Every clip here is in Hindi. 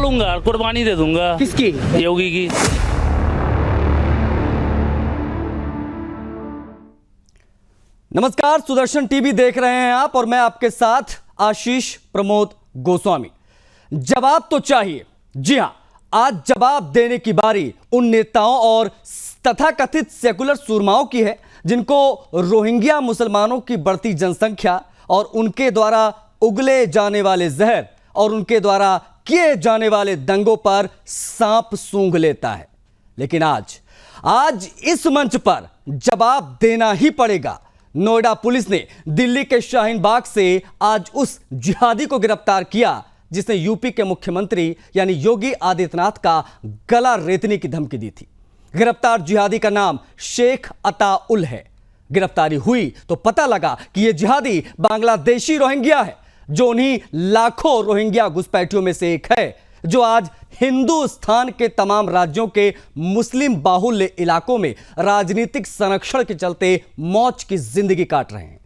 लड़ूंगा, कुर्बानी दे दूंगा। किसकी? योगी की। नमस्कार, सुदर्शन टीवी देख रहे हैं आप और मैं आपके साथ आशीष प्रमोद गोस्वामी। जवाब तो चाहिए। जी हां, आज जवाब देने की बारी उन नेताओं और तथाकथित सेकुलर सुरमाओं की है जिनको रोहिंग्या मुसलमानों की बढ़ती जनसंख्या और उनके द्वारा उगले जाने वाले जहर और उनके द्वारा किए जाने वाले दंगों पर सांप सूंघ लेता है। लेकिन आज इस मंच पर जवाब देना ही पड़ेगा। नोएडा पुलिस ने दिल्ली के शाहीन बाग से आज उस जिहादी को गिरफ्तार किया जिसने यूपी के मुख्यमंत्री यानी योगी आदित्यनाथ का गला रेतने की धमकी दी थी। गिरफ्तार जिहादी का नाम शेख अताउल है। गिरफ्तारी हुई तो पता लगा कि यह जिहादी बांग्लादेशी रोहिंग्या है जो उन्हीं लाखों रोहिंग्या घुसपैठियों में से एक है जो आज हिंदुस्तान के तमाम राज्यों के मुस्लिम बाहुल्य इलाकों में राजनीतिक संरक्षण के चलते मौज की जिंदगी काट रहे हैं।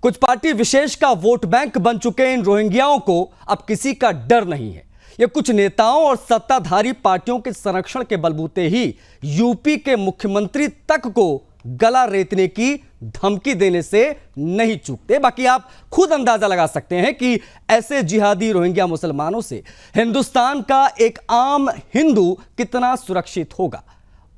कुछ पार्टी विशेष का वोट बैंक बन चुके इन रोहिंग्याओं को अब किसी का डर नहीं है। ये कुछ नेताओं और सत्ताधारी पार्टियों के संरक्षण के बलबूते ही यूपी के मुख्यमंत्री तक को गला रेतने की धमकी देने से नहीं चूकते। बाकी आप खुद अंदाजा लगा सकते हैं कि ऐसे जिहादी रोहिंग्या मुसलमानों से हिंदुस्तान का एक आम हिंदू कितना सुरक्षित होगा।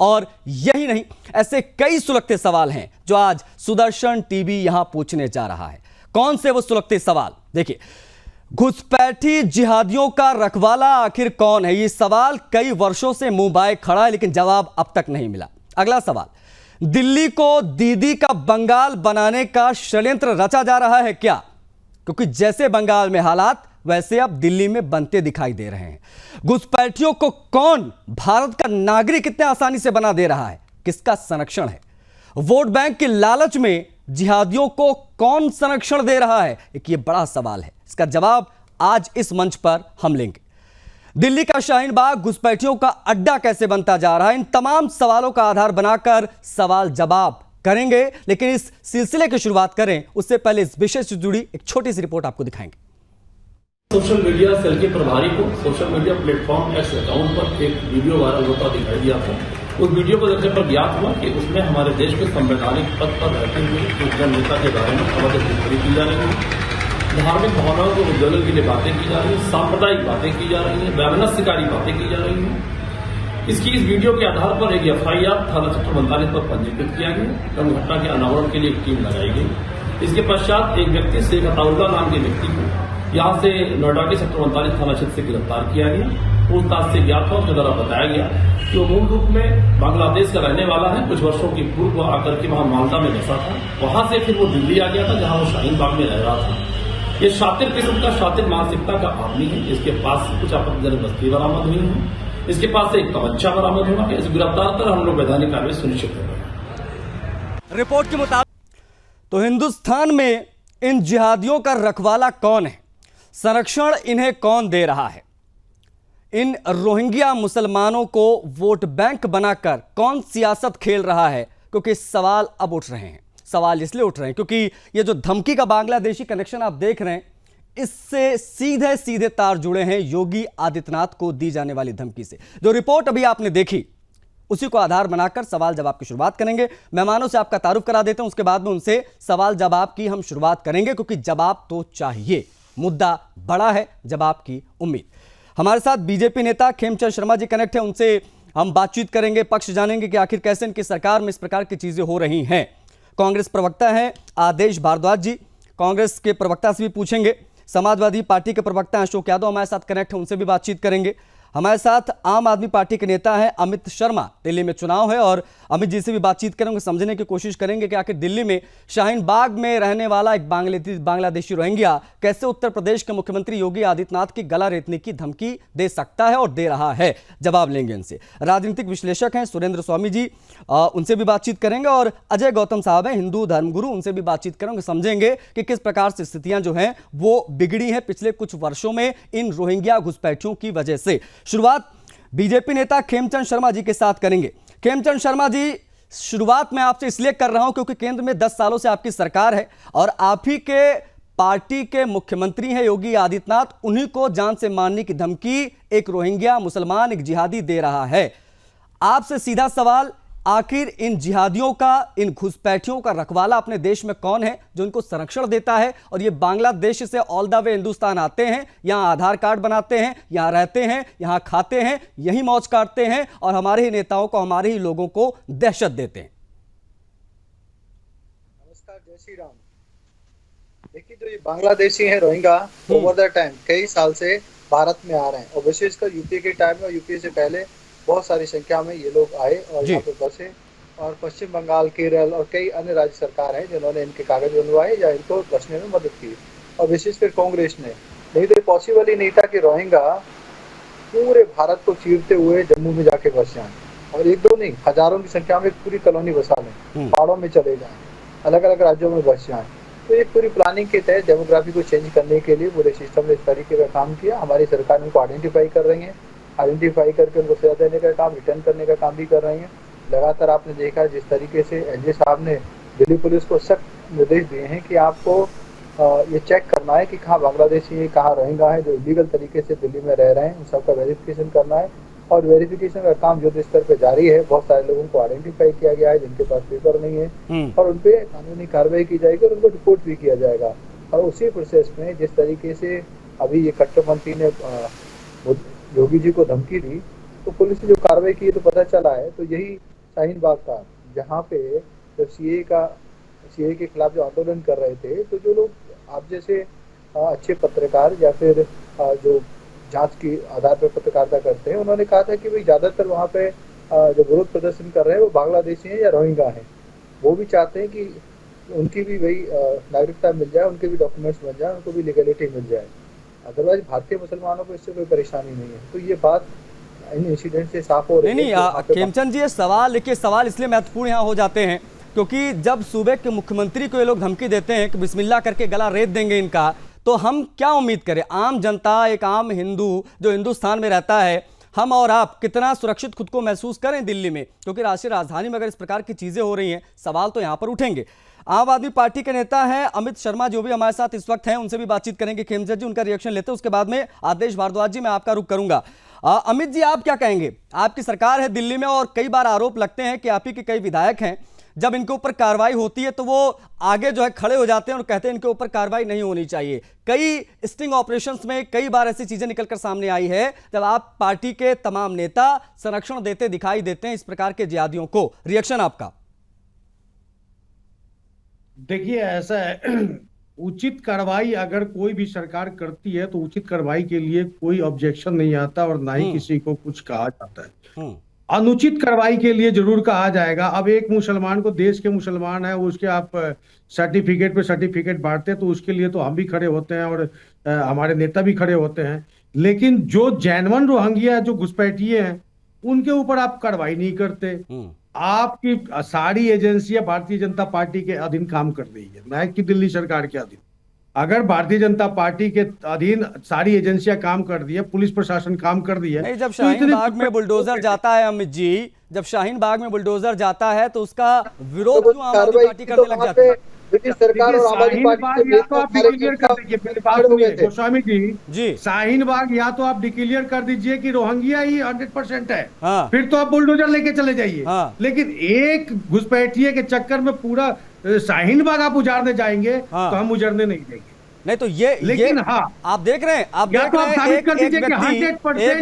और यही नहीं, ऐसे कई सुलगते सवाल हैं जो आज सुदर्शन टीवी यहां पूछने जा रहा है। कौन से वो सुलगते सवाल? देखिए, घुसपैठी जिहादियों का रखवाला आखिर कौन है? ये सवाल कई वर्षों से मुंह बाए खड़ा है लेकिन जवाब अब तक नहीं मिला। अगला सवाल, दिल्ली को दीदी का बंगाल बनाने का षड्यंत्र रचा जा रहा है क्या? क्योंकि जैसे बंगाल में हालात वैसे अब दिल्ली में बनते दिखाई दे रहे हैं। घुसपैठियों को कौन भारत का नागरिक इतने आसानी से बना दे रहा है? किसका संरक्षण है? वोट बैंक के लालच में जिहादियों को कौन संरक्षण दे रहा है? एक ये बड़ा सवाल है। इसका जवाब आज इस मंच पर हम लेंगे। दिल्ली का शाहीन बाग घुसपैठियों का अड्डा कैसे बनता जा रहा है? इन तमाम सवालों का आधार बनाकर सवाल जवाब करेंगे। लेकिन इस सिलसिले की शुरुआत करें उससे पहले इस विषय से जुड़ी एक छोटी सी रिपोर्ट आपको दिखाएंगे। सोशल मीडिया सेल के प्रभारी को social media platform x account पर एक वीडियो वायरल होता दिखाई दिया था। उस वीडियो को देखने पर ज्ञात हुआ कि उसमें हमारे देश के संवैधानिक पद पर रहते हुए एक जननेता के बारे में अवैध टिप्पणी की जा रही है, धार्मिक भावनाओं को उज्जवल के लिए बातें की जा रही है, सांप्रदायिक बातें की जा रही है, वैमनस्यकारी बातें की जा रही है। इसकी इस वीडियो के आधार पर एक FIR थाना क्षेत्र 45 पर पंजीकृत किया गया एवं घटना के अनावरण के लिए एक टीम लगाई गई। इसके पश्चात एक व्यक्ति शेख अताउल्ला नाम के व्यक्ति को यहां से नोएडा के सेक्टर 39 थाना क्षेत्र से गिरफ्तार किया गया। पूछताछ से ज्ञात हुआ, उसके द्वारा बताया गया कि वो मूल रूप में बांग्लादेश का रहने वाला है। कुछ वर्षों की पूर्व आकर के वहां मालदा में बसा था, वहां से फिर वो दिल्ली आ गया था जहां वो शाहीन बाग में रह रहा था। ये शातिर किस्म का, शातिर मानसिकता का आदमी है। इसके पास कुछ आपत्तिजनक वस्तुएं बरामद हुई हैं। इसके पास से एक तमंचा बरामद हुआ है। इस गिरफ्तार कर हम लोग वैधानिक कार्रवाई सुनिश्चित कर रहे हैं। रिपोर्ट के मुताबिक तो हिंदुस्तान में इन जिहादियों का रखवाला कौन है? संरक्षण इन्हें कौन दे रहा है? इन रोहिंग्या मुसलमानों को वोट बैंक बनाकर कौन सियासत खेल रहा है? क्योंकि सवाल अब उठ रहे हैं। सवाल इसलिए उठ रहे हैं क्योंकि ये जो धमकी का बांग्लादेशी कनेक्शन आप देख रहे हैं, इससे सीधे सीधे तार जुड़े हैं योगी आदित्यनाथ को दी जाने वाली धमकी से। जो रिपोर्ट अभी आपने देखी उसी को आधार बनाकर सवाल जवाब की शुरुआत करेंगे। मेहमानों से आपका तारुफ करा देते हैं, उसके बाद में उनसे सवाल जवाब की हम शुरुआत करेंगे क्योंकि जवाब तो चाहिए। मुद्दा बड़ा है, जवाब की उम्मीद। हमारे साथ बीजेपी नेता खेमचंद शर्मा जी कनेक्ट है, उनसे हम बातचीत करेंगे, पक्ष जानेंगे कि आखिर कैसे इनकी सरकार में इस प्रकार की चीजें हो रही हैं। कांग्रेस प्रवक्ता हैं आदेश भारद्वाज जी, कांग्रेस के प्रवक्ता से भी पूछेंगे। समाजवादी पार्टी के प्रवक्ता अशोक यादव हमारे साथ कनेक्ट है, उनसे भी बातचीत करेंगे। हमारे साथ आम आदमी पार्टी के नेता हैं अमित शर्मा, दिल्ली में चुनाव है और अमित जी से भी बातचीत करेंगे, समझने की कोशिश करेंगे कि आखिर दिल्ली में शाहीन बाग में रहने वाला एक बांग्लादेशी रोहिंग्या कैसे उत्तर प्रदेश के मुख्यमंत्री योगी आदित्यनाथ की गला रेतने की धमकी दे सकता है और दे रहा है। जवाब लेंगे इनसे। राजनीतिक विश्लेषक हैं सुरेंद्र स्वामी जी, उनसे भी बातचीत करेंगे और अजय गौतम साहब हैं हिंदू धर्मगुरु, उनसे भी बातचीत करेंगे, समझेंगे कि किस प्रकार से स्थितियां जो हैं वो बिगड़ी हैं पिछले कुछ वर्षों में इन रोहिंग्या घुसपैठियों की वजह से। शुरुआत बीजेपी नेता खेमचंद शर्मा जी के साथ करेंगे। खेमचंद शर्मा जी, शुरुआत मैं आपसे इसलिए कर रहा हूं क्योंकि केंद्र में 10 सालों से आपकी सरकार है और आप ही के पार्टी के मुख्यमंत्री हैं योगी आदित्यनाथ, उन्हीं को जान से मारने की धमकी एक रोहिंग्या मुसलमान, एक जिहादी दे रहा है। आपसे सीधा सवाल, आखिर इन जिहादियों का, इन घुसपैठियों का रखवाला अपने देश में कौन है जो इनको संरक्षण देता है? और ये बांग्लादेश से ऑल द वे हिंदुस्तान आते हैं, यहां आधार कार्ड बनाते हैं, यहां रहते हैं, यहां खाते हैं, यहीं मौज काटते हैं और हमारे ही नेताओं को, हमारे ही लोगों को दहशत देते हैं। नमस्कार, जय श्री राम। देखिए, जो ये बांग्लादेशी हैं रोहिंग्या, ओवर द टाइम कई साल से भारत में आ रहे हैं और विशेषकर यूपीए के टाइम में, यूपीए से पहले बहुत सारी संख्या में ये लोग आए और यहाँ पे बसे। और पश्चिम बंगाल, केरल और कई अन्य राज्य सरकार हैं जिन्होंने इनके कागज बनवाए या इनको बसने में मदद की, और विशेषकर कांग्रेस ने। नहीं तो पॉसिबल ही नहीं था कि रोहिंग्या पूरे भारत को चीरते हुए जम्मू में जाके बस जाए, और एक दो नहीं, हजारों की संख्या में पूरी कॉलोनी बसा लें, पहाड़ों में चले जाएं, अलग अलग राज्यों में बस जाएं। तो एक पूरी प्लानिंग के तहत डेमोग्राफी को चेंज करने के लिए पूरे सिस्टम ने इस तरीके का काम किया। हमारी सरकार उनको आइडेंटिफाई कर रही है, आइडेंटिफाई करके उनको सजा देने का काम, रिटर्न करने का काम भी कर रही हैं। लगातार आपने देखा जिस तरीके से एनजे साहब ने दिल्ली पुलिस को सख्त निर्देश दिए हैं कि आपको ये चेक करना है कि कहाँ बांग्लादेशी है, कहाँ रोहिंग्या है जो इलीगल तरीके से दिल्ली में रह रहे हैं, उन सबका वेरिफिकेशन करना है। और वेरिफिकेशन का काम युद्ध स्तर पर जारी है। बहुत सारे लोगों को आइडेंटिफाई किया गया है जिनके पास पेपर नहीं है, और उन पे कानूनी कार्रवाई की जाएगी और उनको रिपोर्ट भी किया जाएगा। और उसी प्रोसेस में जिस तरीके से अभी ये कट्टरपंथी ने योगी जी को धमकी दी, तो पुलिस ने जो कार्रवाई की तो पता चला है, तो यही शाहीन बाग था जहाँ पे जब सीए के खिलाफ जो आंदोलन कर रहे थे, तो जो लोग आप जैसे अच्छे पत्रकार या फिर जो जांच की आधार पर पत्रकारिता करते हैं, उन्होंने कहा था कि भाई ज्यादातर वहाँ पे जो विरोध प्रदर्शन कर रहे हैं वो बांग्लादेशी हैं या रोहिंग्या हैं। वो भी चाहते हैं कि उनकी भी वही नागरिकता मिल जाए, उनके भी डॉक्यूमेंट्स मिल जाए, उनको भी लीगलिटी मिल जाए। अदरवाइज भारतीय मुसलमानों को इससे कोई परेशानी नहीं है। तो ये बात इन इंसिडेंट से साफ हो रही है। नहीं, खेमचंद जी, ये सवाल इसलिए महत्वपूर्ण यहाँ हो जाते हैं क्योंकि जब सूबे के मुख्यमंत्री को ये लोग धमकी देते हैं कि बिस्मिल्लाह करके गला रेत देंगे इनका, तो हम क्या उम्मीद करें? आम जनता, एक आम हिंदू जो हिंदुस्तान में रहता है, हम और आप कितना सुरक्षित खुद को महसूस करें दिल्ली में? क्योंकि राष्ट्रीय राजधानी में अगर इस प्रकार की चीज़ें हो रही हैं, सवाल तो यहाँ पर उठेंगे। आम आदमी पार्टी के नेता हैं अमित शर्मा, जो भी हमारे साथ इस वक्त हैं, उनसे भी बातचीत करेंगे। खेमचंद जी, उनका रिएक्शन लेते हैं, उसके बाद में आदेश भारद्वाज जी, मैं आपका रुख करूंगा। अमित जी, आप क्या कहेंगे? आपकी सरकार है दिल्ली में और कई बार आरोप लगते हैं कि आप ही के कई विधायक हैं, जब इनके ऊपर कार्रवाई होती है तो वो आगे जो है खड़े हो जाते हैं और कहते हैं इनके ऊपर कार्रवाई नहीं होनी चाहिए। कई स्टिंग ऑपरेशंस में कई बार ऐसी चीजें निकलकर सामने आई है जब आप पार्टी के तमाम नेता संरक्षण देते दिखाई देते हैं इस प्रकार के जिहादियों को। रिएक्शन आपका? देखिए, ऐसा है, उचित कार्रवाई अगर कोई भी सरकार करती है तो उचित कार्रवाई के लिए कोई ऑब्जेक्शन नहीं आता और ना ही किसी को कुछ कहा जाता है। अनुचित कार्रवाई के लिए जरूर कहा जाएगा। अब एक मुसलमान को, देश के मुसलमान है, उसके आप सर्टिफिकेट पे सर्टिफिकेट बांटते तो उसके लिए तो हम भी खड़े होते हैं और हमारे नेता भी खड़े होते हैं। लेकिन जो जेन्युइन रोहिंग्या, जो घुसपैठिए हैं, उनके ऊपर आप कार्रवाई नहीं करते। आपकी सारी एजेंसियां भारतीय जनता पार्टी के अधीन काम कर रही है, ना कि दिल्ली सरकार के अधीन। अगर भारतीय जनता पार्टी के अधीन सारी एजेंसियां काम कर दी है, पुलिस प्रशासन काम कर दी है, नहीं, जब शाहीन बाग में बुलडोजर जाता है अमित जी, जब शाहीन बाग में बुलडोजर जाता है तो उसका विरोध क्यों आम आदमी पार्टी करने लग जाती है? सरकार और आम आदमी पार्टी या तो आप डिक्लेयर कर दीजिए, मेरी बात सुनिए गोस्वामी जी, शाहीन बाग या तो आप डिक्लेयर कर दीजिए कि रोहिंग्या ही 100% है, फिर तो आप बुलडोजर लेके चले जाइए। लेकिन एक घुसपैठिए के चक्कर में पूरा शाहीन बाग आप उजाड़ने जाएंगे तो हम उजड़ने नहीं देंगे। नहीं तो लेकिन आप देख रहे हैं, एक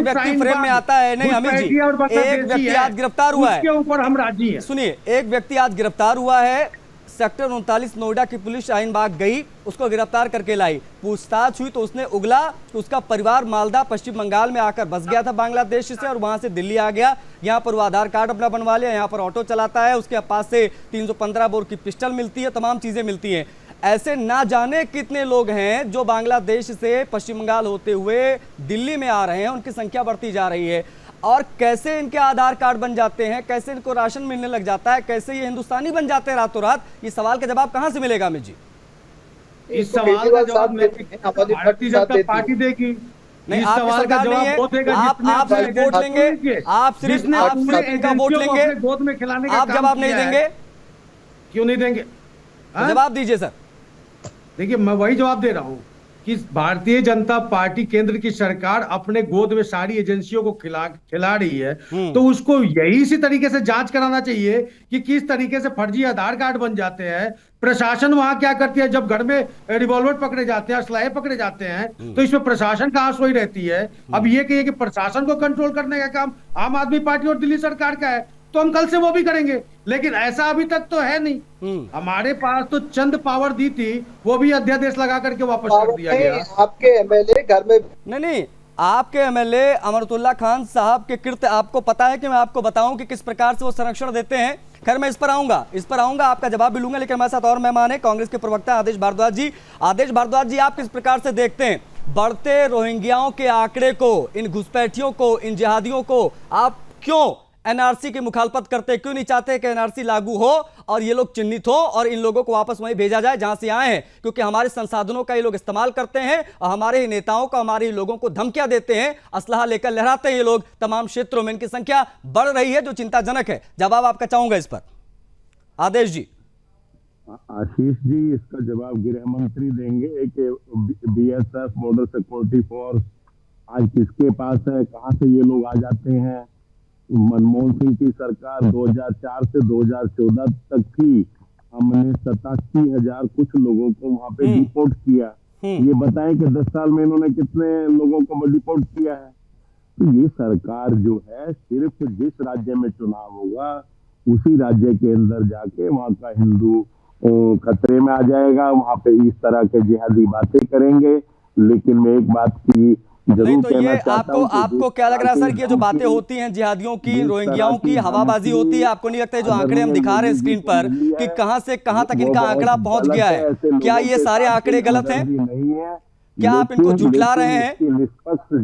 व्यक्ति फ्रेम में आता है। नहीं अमित जी, एक व्यक्ति आज गिरफ्तार हुआ है, उसके ऊपर हम राजी हैं। सुनिए, एक व्यक्ति आज गिरफ्तार हुआ है। सेक्टर 39 नोएडा की पुलिस शाहीन बाग गई, उसको गिरफ्तार करके लाई। पूछताछ हुई तो उसने उगला कि उसका परिवार मालदा पश्चिम बंगाल में आकर बस गया था बांग्लादेश से, और वहां से दिल्ली आ गया। यहाँ पर वो आधार कार्ड अपना बनवा लिया, यहाँ पर ऑटो चलाता है, उसके पास से 315 बोर की पिस्टल मिलती है, तमाम चीजें मिलती हैं। ऐसे ना जाने कितने लोग हैं जो बांग्लादेश से पश्चिम बंगाल होते हुए दिल्ली में आ रहे हैं, उनकी संख्या बढ़ती जा रही है। और कैसे इनके आधार कार्ड बन जाते हैं, कैसे इनको राशन मिलने लग जाता है, कैसे ये हिंदुस्तानी बन जाते हैं रातों रात, ये सवाल का जवाब कहां से मिलेगा अमित जी? इस सवाल का जवाब भारतीय जनता पार्टी देगी। नहीं, आप सरकार नहीं है, आप सिर्फ वोट लेंगे, आप सिर्फ इनका वोट लेंगे, गोद में खिलाने का आप जवाब नहीं देंगे? क्यों नहीं देंगे? जवाब दीजिए सर। देखिए मैं वही जवाब दे रहा हूं कि भारतीय जनता पार्टी केंद्र की सरकार अपने गोद में सारी एजेंसियों को खिला रही है, तो उसको यही इसी तरीके से जांच कराना चाहिए कि किस तरीके से फर्जी आधार कार्ड बन जाते हैं। प्रशासन वहां क्या करती है, जब घर में रिवॉल्वर पकड़े जाते हैं, असलाहे पकड़े जाते हैं, तो इसमें प्रशासन कहां सोई रहती है। अब ये कहिए कि प्रशासन को कंट्रोल करने का काम आम आदमी पार्टी और दिल्ली सरकार का है, तो हम कल से वो भी करेंगे, लेकिन ऐसा अभी तक तो है नहीं। हमारे पास तो चंद पावर दी थी, वो भी अध्यादेश लगा करके वापस कर दिया गया। आपके एमएलए घर में नहीं, आपके एमएलए अमरतुल्ला खान साहब के कृत्य आपको पता है कि मैं आपको बताऊं कि किस प्रकार से वो संरक्षण देते हैं। खैर मैं इस पर आऊंगा, आपका जवाब भी लूंगा, लेकिन हमारे साथ और मेहमान है कांग्रेस के प्रवक्ता आदेश भारद्वाज जी। आदेश भारद्वाज जी, आप किस प्रकार से देखते हैं बढ़ते रोहिंग्याओं के आंकड़े को, इन घुसपैठियों को, इन जिहादियों को? आप क्यों एनआरसी की मुखालफत करते, क्यों नहीं चाहते कि एनआरसी लागू हो और ये लोग चिन्हित हो और इन लोगों को वापस वहीं भेजा जाए जहां से आए हैं? क्योंकि हमारे संसाधनों का ये लोग इस्तेमाल करते हैं और हमारे ही नेताओं को, हमारे ही लोगों को धमकियां देते हैं, असलहा लेकर लहराते हैं ये लोग तमाम क्षेत्रों में। इनकी संख्या बढ़ रही है जो चिंताजनक है। जवाब आपका चाहूंगा इस पर, आदेश जी। आशीष जी, इसका जवाब गृह मंत्री देंगे कि बीएसएफ बॉर्डर सिक्योरिटी फोर्स आज किसके पास है, कहां से ये लोग आ जाते हैं। मनमोहन सिंह की सरकार 2004 से 2014 तक थी, हमने 87,000 कुछ लोगों को वहां पे डिपोर्ट किया। ये बताएं कि 10 साल में इन्होंने कितने लोगों को डिपोर्ट किया है। तो ये सरकार जो है सिर्फ जिस राज्य में चुनाव होगा उसी राज्य के अंदर जाके वहां का हिंदू खतरे में आ जाएगा, वहां पे इस तरह के जिहादी बातें करेंगे। लेकिन मैं एक बात की नहीं, तो ये आपको क्या लग रहा है सर कि ये जो बातें होती हैं जिहादियों की, रोहिंग्याओं की, हवाबाजी होती है, आपको नहीं लगता है जो आंकड़े हम दिखा रहे हैं स्क्रीन पर कि कहां से कहां तक इनका आंकड़ा पहुंच गया है, क्या ये सारे आंकड़े गलत हैं? क्या आप इनको झुठला रहे हैं? निष्पक्ष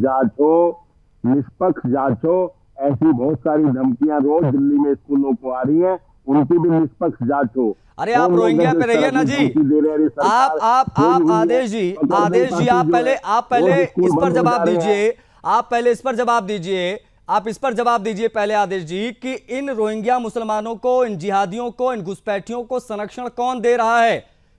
जांच हो, ऐसी बहुत सारी धमकियां रोज दिल्ली में स्कूलों को आ रही हैं, उनकी भी निष्पक्ष जांच हो। अरे आप रोहिंग्या पे रहिए ना जी, आप आदेश जी, आप पहले इस पर जवाब दीजिए, आप इस पर जवाब दीजिए पहले आदेश जी कि इन रोहिंग्या मुसलमानों को, इन जिहादियों को, इन घुसपैठियों को संरक्षण कौन दे रहा है?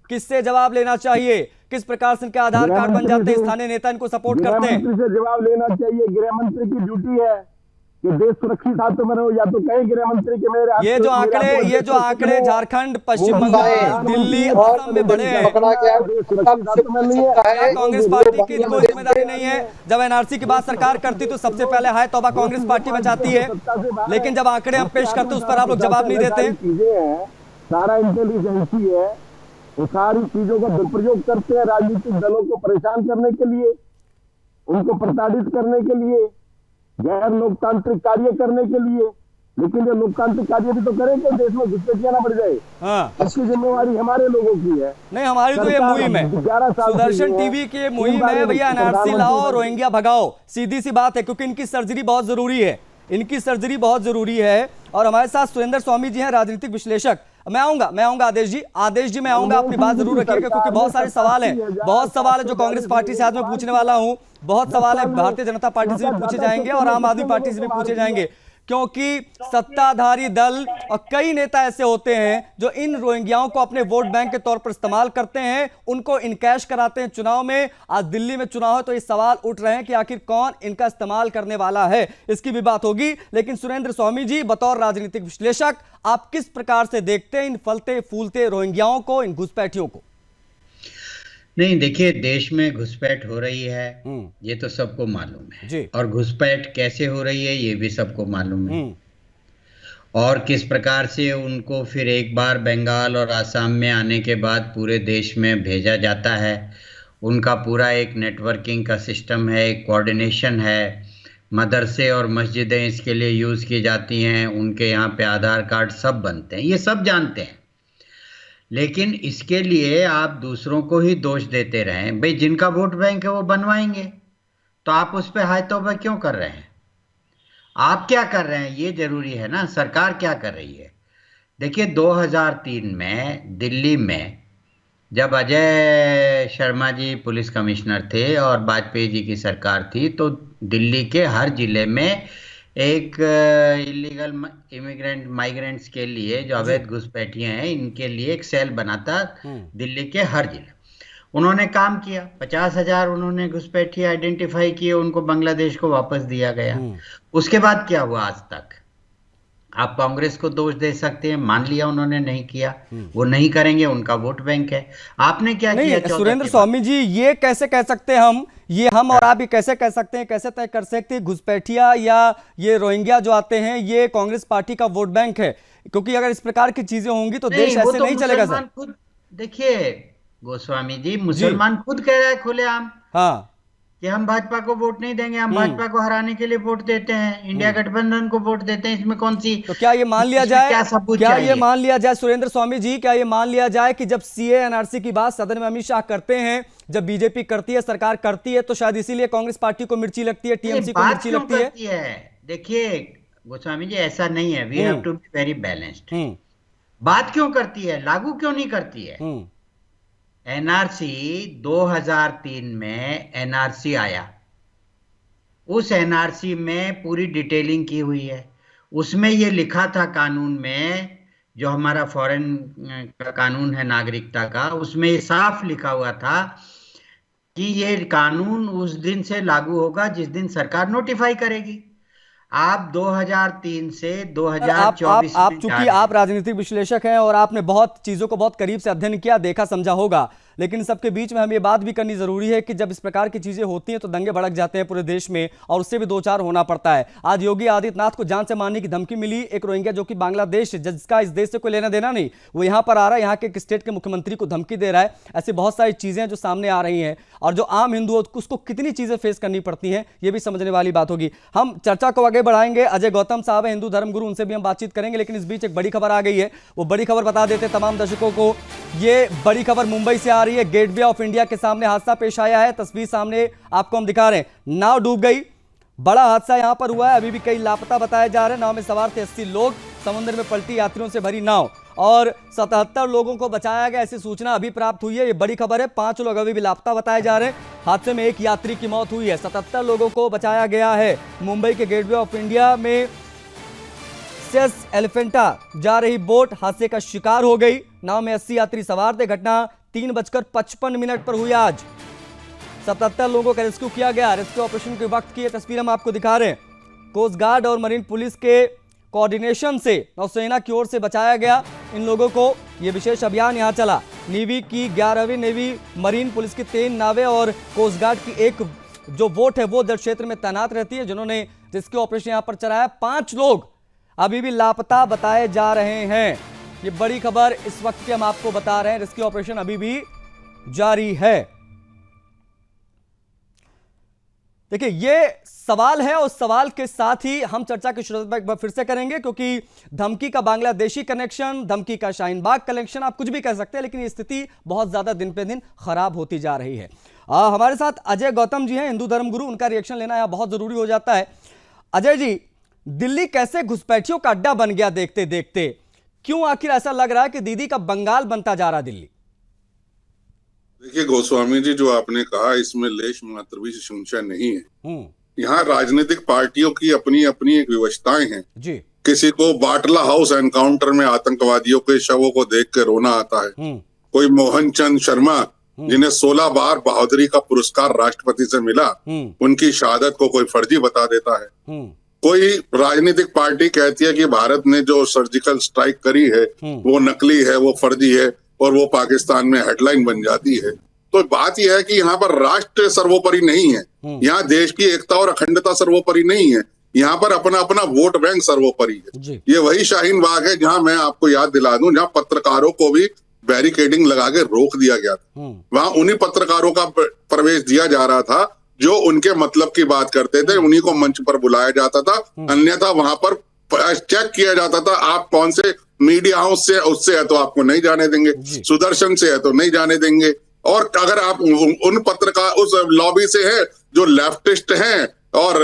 किससे जवाब लेना चाहिए? किस प्रकार से इनके आधार कार्ड बन जाते हैं, स्थानीय नेता इनको सपोर्ट करते हैं? जवाब लेना चाहिए, गृह मंत्री की ड्यूटी है कि देश सुरक्षित हाथों में रहो, या तो कहीं गृह मंत्री के मेरे ये जो आंकड़े झारखंड, पश्चिम बंगाल, दिल्ली, असम में बढ़े हैं, कांग्रेस पार्टी की कोई जिम्मेदारी नहीं है। जब एनआरसी की बात सरकार करती तो सबसे पहले हाय तौबा कांग्रेस पार्टी मचाती है, लेकिन जब आंकड़े हम पेश करते उस पर आप लोग जवाब नहीं देते। सारा इंटेलिजेंसी है, वो सारी चीजों का दुरुपयोग करते हैं राजनीतिक दलों को परेशान करने के लिए, उनको प्रताड़ित करने के लिए, गैर लोकतांत्रिक कार्य करने के लिए। लेकिन ये लोकतांत्रिक कार्य भी तो करें कि देश में घुसपैठियां ना बढ़ जाए। इसकी जिम्मेवारी हमारे लोगों की है। नहीं, हमारी तो ये मुहिम है, सुदर्शन टीवी की मुहिम है भैया, एनआरसी लाओ, रोहिंग्या भगाओ, सीधी सी बात है। क्योंकि इनकी सर्जरी बहुत जरूरी है, और हमारे साथ सुरेंद्र स्वामी जी हैं, राजनीतिक विश्लेषक। मैं आऊंगा आदेश जी मैं आऊंगा, अपनी बात जरूर रखिएगा क्योंकि बहुत सारे सवाल हैं जो कांग्रेस पार्टी से आज मैं पूछने वाला हूं। बहुत सवाल है भारतीय जनता पार्टी से भी पूछे जाएंगे और आम आदमी पार्टी से भी पूछे जाएंगे, क्योंकि सत्ताधारी दल और कई नेता ऐसे होते हैं जो इन रोहिंग्याओं को अपने वोट बैंक के तौर पर इस्तेमाल करते हैं, उनको इनकैश कराते हैं चुनाव में। आज दिल्ली में चुनाव है तो ये सवाल उठ रहे हैं कि आखिर कौन इनका इस्तेमाल करने वाला है, इसकी भी बात होगी। लेकिन सुरेंद्र स्वामी जी, बतौर राजनीतिक विश्लेषक, आप किस प्रकार से देखते हैं इन फलते फूलते रोहिंग्याओं को, इन घुसपैठियों को? नहीं, देखिए, देश में घुसपैठ हो रही है, ये तो सबको मालूम है जी। और घुसपैठ कैसे हो रही है ये भी सबको मालूम है, और किस प्रकार से उनको फिर एक बार बंगाल और आसाम में आने के बाद पूरे देश में भेजा जाता है। उनका पूरा एक नेटवर्किंग का सिस्टम है, एक कोऑर्डिनेशन है, मदरसे और मस्जिदें इसके लिए यूज़ की जाती हैं, उनके यहाँ पे आधार कार्ड सब बनते हैं, ये सब जानते हैं। लेकिन इसके लिए आप दूसरों को ही दोष देते रहें। भाई, जिनका वोट बैंक है वो बनवाएंगे, तो आप उस पर हाय तौबा क्यों कर रहे हैं? आप क्या कर रहे हैं ये जरूरी है ना, सरकार क्या कर रही है। देखिए, 2003 में दिल्ली में जब अजय शर्मा जी पुलिस कमिश्नर थे और वाजपेयी जी की सरकार थी, तो दिल्ली के हर जिले में एक इलीगल माइग्रेंट्स के लिए, जो अवैध घुसपैठियां हैं, इनके लिए एक सेल बना था दिल्ली के हर जिले। उन्होंने काम किया, 50,000 उन्होंने घुसपैठी आइडेंटिफाई किए, उनको बांग्लादेश को वापस दिया गया। उसके बाद क्या हुआ आज तक? आप कांग्रेस को दोष दे सकते हैं, मान लिया उन्होंने नहीं किया, वो नहीं करेंगे, उनका वोट बैंक है। आपने क्या किया? सुरेंद्र स्वामी जी, ये कैसे कह सकते हैं हम और आप ये कैसे कह सकते हैं, कैसे तय कर सकते हैं घुसपैठिया या ये रोहिंग्या जो आते हैं ये कांग्रेस पार्टी का वोट बैंक है? क्योंकि अगर इस प्रकार की चीजें होंगी तो देश ऐसे नहीं चलेगा सर। देखिए गोस्वामी जी, मुसलमान खुद कह रहा है खुलेआम, हाँ, कि हम भाजपा को वोट नहीं देंगे, हम भाजपा को हराने के लिए वोट देते हैं, इंडिया गठबंधन को वोट देते हैं। इसमें कौन सी, तो क्या ये मान लिया जाए, ये मान लिया जाए सुरेंद्र स्वामी जी, क्या ये मान लिया जाए कि जब सीए एनआरसी की बात सदन में अमित शाह करते हैं, जब बीजेपी करती है, सरकार करती है, तो शायद इसीलिए कांग्रेस पार्टी को मिर्ची लगती है, टीएमसी को मिर्ची लगती है? देखिए गोस्वामी जी, ऐसा नहीं है, we have to be very balanced. बात क्यों करती है, लागू क्यों नहीं करती है? एनआरसी 2003 में एनआरसी आया, उस एनआरसी में पूरी डिटेलिंग की हुई है। उसमें ये लिखा था कानून में, जो हमारा फॉरेन का कानून है नागरिकता का, उसमें ये साफ लिखा हुआ था कि ये कानून उस दिन से लागू होगा जिस दिन सरकार नोटिफाई करेगी। आप 2003 से 2024 आप चूंकि आप राजनीतिक विश्लेषक हैं और आपने बहुत चीजों को बहुत करीब से अध्ययन किया, देखा, समझा होगा, लेकिन सबके बीच में हमें ये बात भी करनी जरूरी है कि जब इस प्रकार की चीजें होती हैं तो दंगे भड़क जाते हैं पूरे देश में और उससे भी दो चार होना पड़ता है। आज योगी आदित्यनाथ को जान से मारने की धमकी मिली, एक रोहिंग्या जो कि बांग्लादेश, जिसका इस देश से कोई लेना देना नहीं, वो यहाँ पर आ रहा है, यहाँ के एक स्टेट के मुख्यमंत्री को धमकी दे रहा है। ऐसी बहुत सारी चीजें जो सामने आ रही हैं और जो आम हिंदू उसको कितनी चीजें फेस करनी पड़ती हैं, ये भी समझने वाली बात होगी। हम चर्चा को आगे बढ़ाएंगे। अजय गौतम साहब है, हिंदू धर्म गुरु, उनसे भी हम बातचीत करेंगे, लेकिन इस बीच एक बड़ी खबर आ गई है, वो बड़ी खबर बता देते तमाम दर्शकों को। ये बड़ी खबर मुंबई से आ रही है। गेटवे ऑफ इंडिया के सामने हादसा पेश आया है, तस्वीर सामने आपको हम दिखा रहे हैं। नाव डूब गई, बड़ा हादसा यहां पर हुआ है, अभी भी कई लापता बताए जा रहे हैं। नाव में सवार थे 80 लोग, समुद्र में पलटी यात्रियों से भरी नाव और 77 लोगों को बचाया गया, ऐसी सूचना अभी प्राप्त हुई है। ये बड़ी खबर है। 5 लोग अभी भी लापता बताए जा रहे हैं। हादसे में एक यात्री की मौत हुई है, 77 लोगों को बचाया गया है। मुंबई के गेटवे ऑफ इंडिया में सेस एलिफेंटा जा रही बोट हादसे का शिकार हो गई। नाव में 80 यात्री सवार थे। घटना 3:55 पर हुई। आज 77 लोगों का रेस्क्यू किया गया। रेस्क्यू ऑपरेशन के वक्त की ये तस्वीर हम आपको दिखा रहे हैं। कोस्ट गार्ड और मरीन पुलिस के कोऑर्डिनेशन से नौसेना की ओर से बचाया गया इन लोगों को। ये विशेष अभियान यहाँ चला। नेवी की 11वीं नेवी, मरीन पुलिस की 3 नावें और कोस्ट गार्ड की एक जो बोट है वो जल क्षेत्र में तैनात रहती है, जिन्होंने रेस्क्यू ऑपरेशन यहाँ पर चलाया। 5 लोग अभी भी लापता बताए जा रहे हैं। ये बड़ी खबर इस वक्त की हम आपको बता रहे हैं। रेस्क्यू ऑपरेशन अभी भी जारी है। देखिए, ये सवाल है, उस सवाल के साथ ही हम चर्चा की शुरुआत फिर से करेंगे, क्योंकि धमकी का बांग्लादेशी कनेक्शन, धमकी का शाहीन बाग कनेक्शन, आप कुछ भी कह सकते हैं, लेकिन ये स्थिति बहुत ज्यादा दिन पे दिन खराब होती जा रही है। हमारे साथ अजय गौतम जी हैं, हिंदू धर्म गुरु, उनका रिएक्शन लेना यहां बहुत जरूरी हो जाता है। अजय जी, दिल्ली कैसे घुसपैठियों का अड्डा बन गया देखते देखते? क्यों आखिर ऐसा लग रहा है कि दीदी का बंगाल बनता जा रहा दिल्ली? देखिए गोस्वामी जी, जो आपने कहा इसमें लेश मात्र भी संशय नहीं है। यहाँ राजनीतिक पार्टियों की अपनी अपनी एक विवशताएं हैं जी। किसी को बाटला हाउस एनकाउंटर में आतंकवादियों के शवों को देख के रोना आता है। कोई मोहन चंद शर्मा, जिन्हें 16 बार बहादुरी का पुरस्कार राष्ट्रपति से मिला, उनकी शहादत को कोई फर्जी बता देता है। कोई राजनीतिक पार्टी कहती है कि भारत ने जो सर्जिकल स्ट्राइक करी है वो नकली है, वो फर्जी है, और वो पाकिस्तान में हेडलाइन बन जाती है। तो बात यह है कि यहाँ पर राष्ट्र सर्वोपरि नहीं है, यहाँ देश की एकता और अखंडता सर्वोपरि नहीं है, यहाँ पर अपना अपना वोट बैंक सर्वोपरि है। ये वही शाहीन बाग है जहाँ मैं आपको याद दिला दूं, जहाँ पत्रकारों को भी बैरिकेडिंग लगा के रोक दिया गया था। वहां उन्हीं पत्रकारों का प्रवेश दिया जा रहा था जो उनके मतलब की बात करते थे, उन्हीं को मंच पर बुलाया जाता था। अन्यथा वहां पर चेक किया जाता था, आप कौन से मीडिया हाउस से, उससे है तो आपको नहीं जाने देंगे, सुदर्शन से है तो नहीं जाने देंगे, और अगर आप उन पत्रकार उस लॉबी से है जो लेफ्टिस्ट हैं और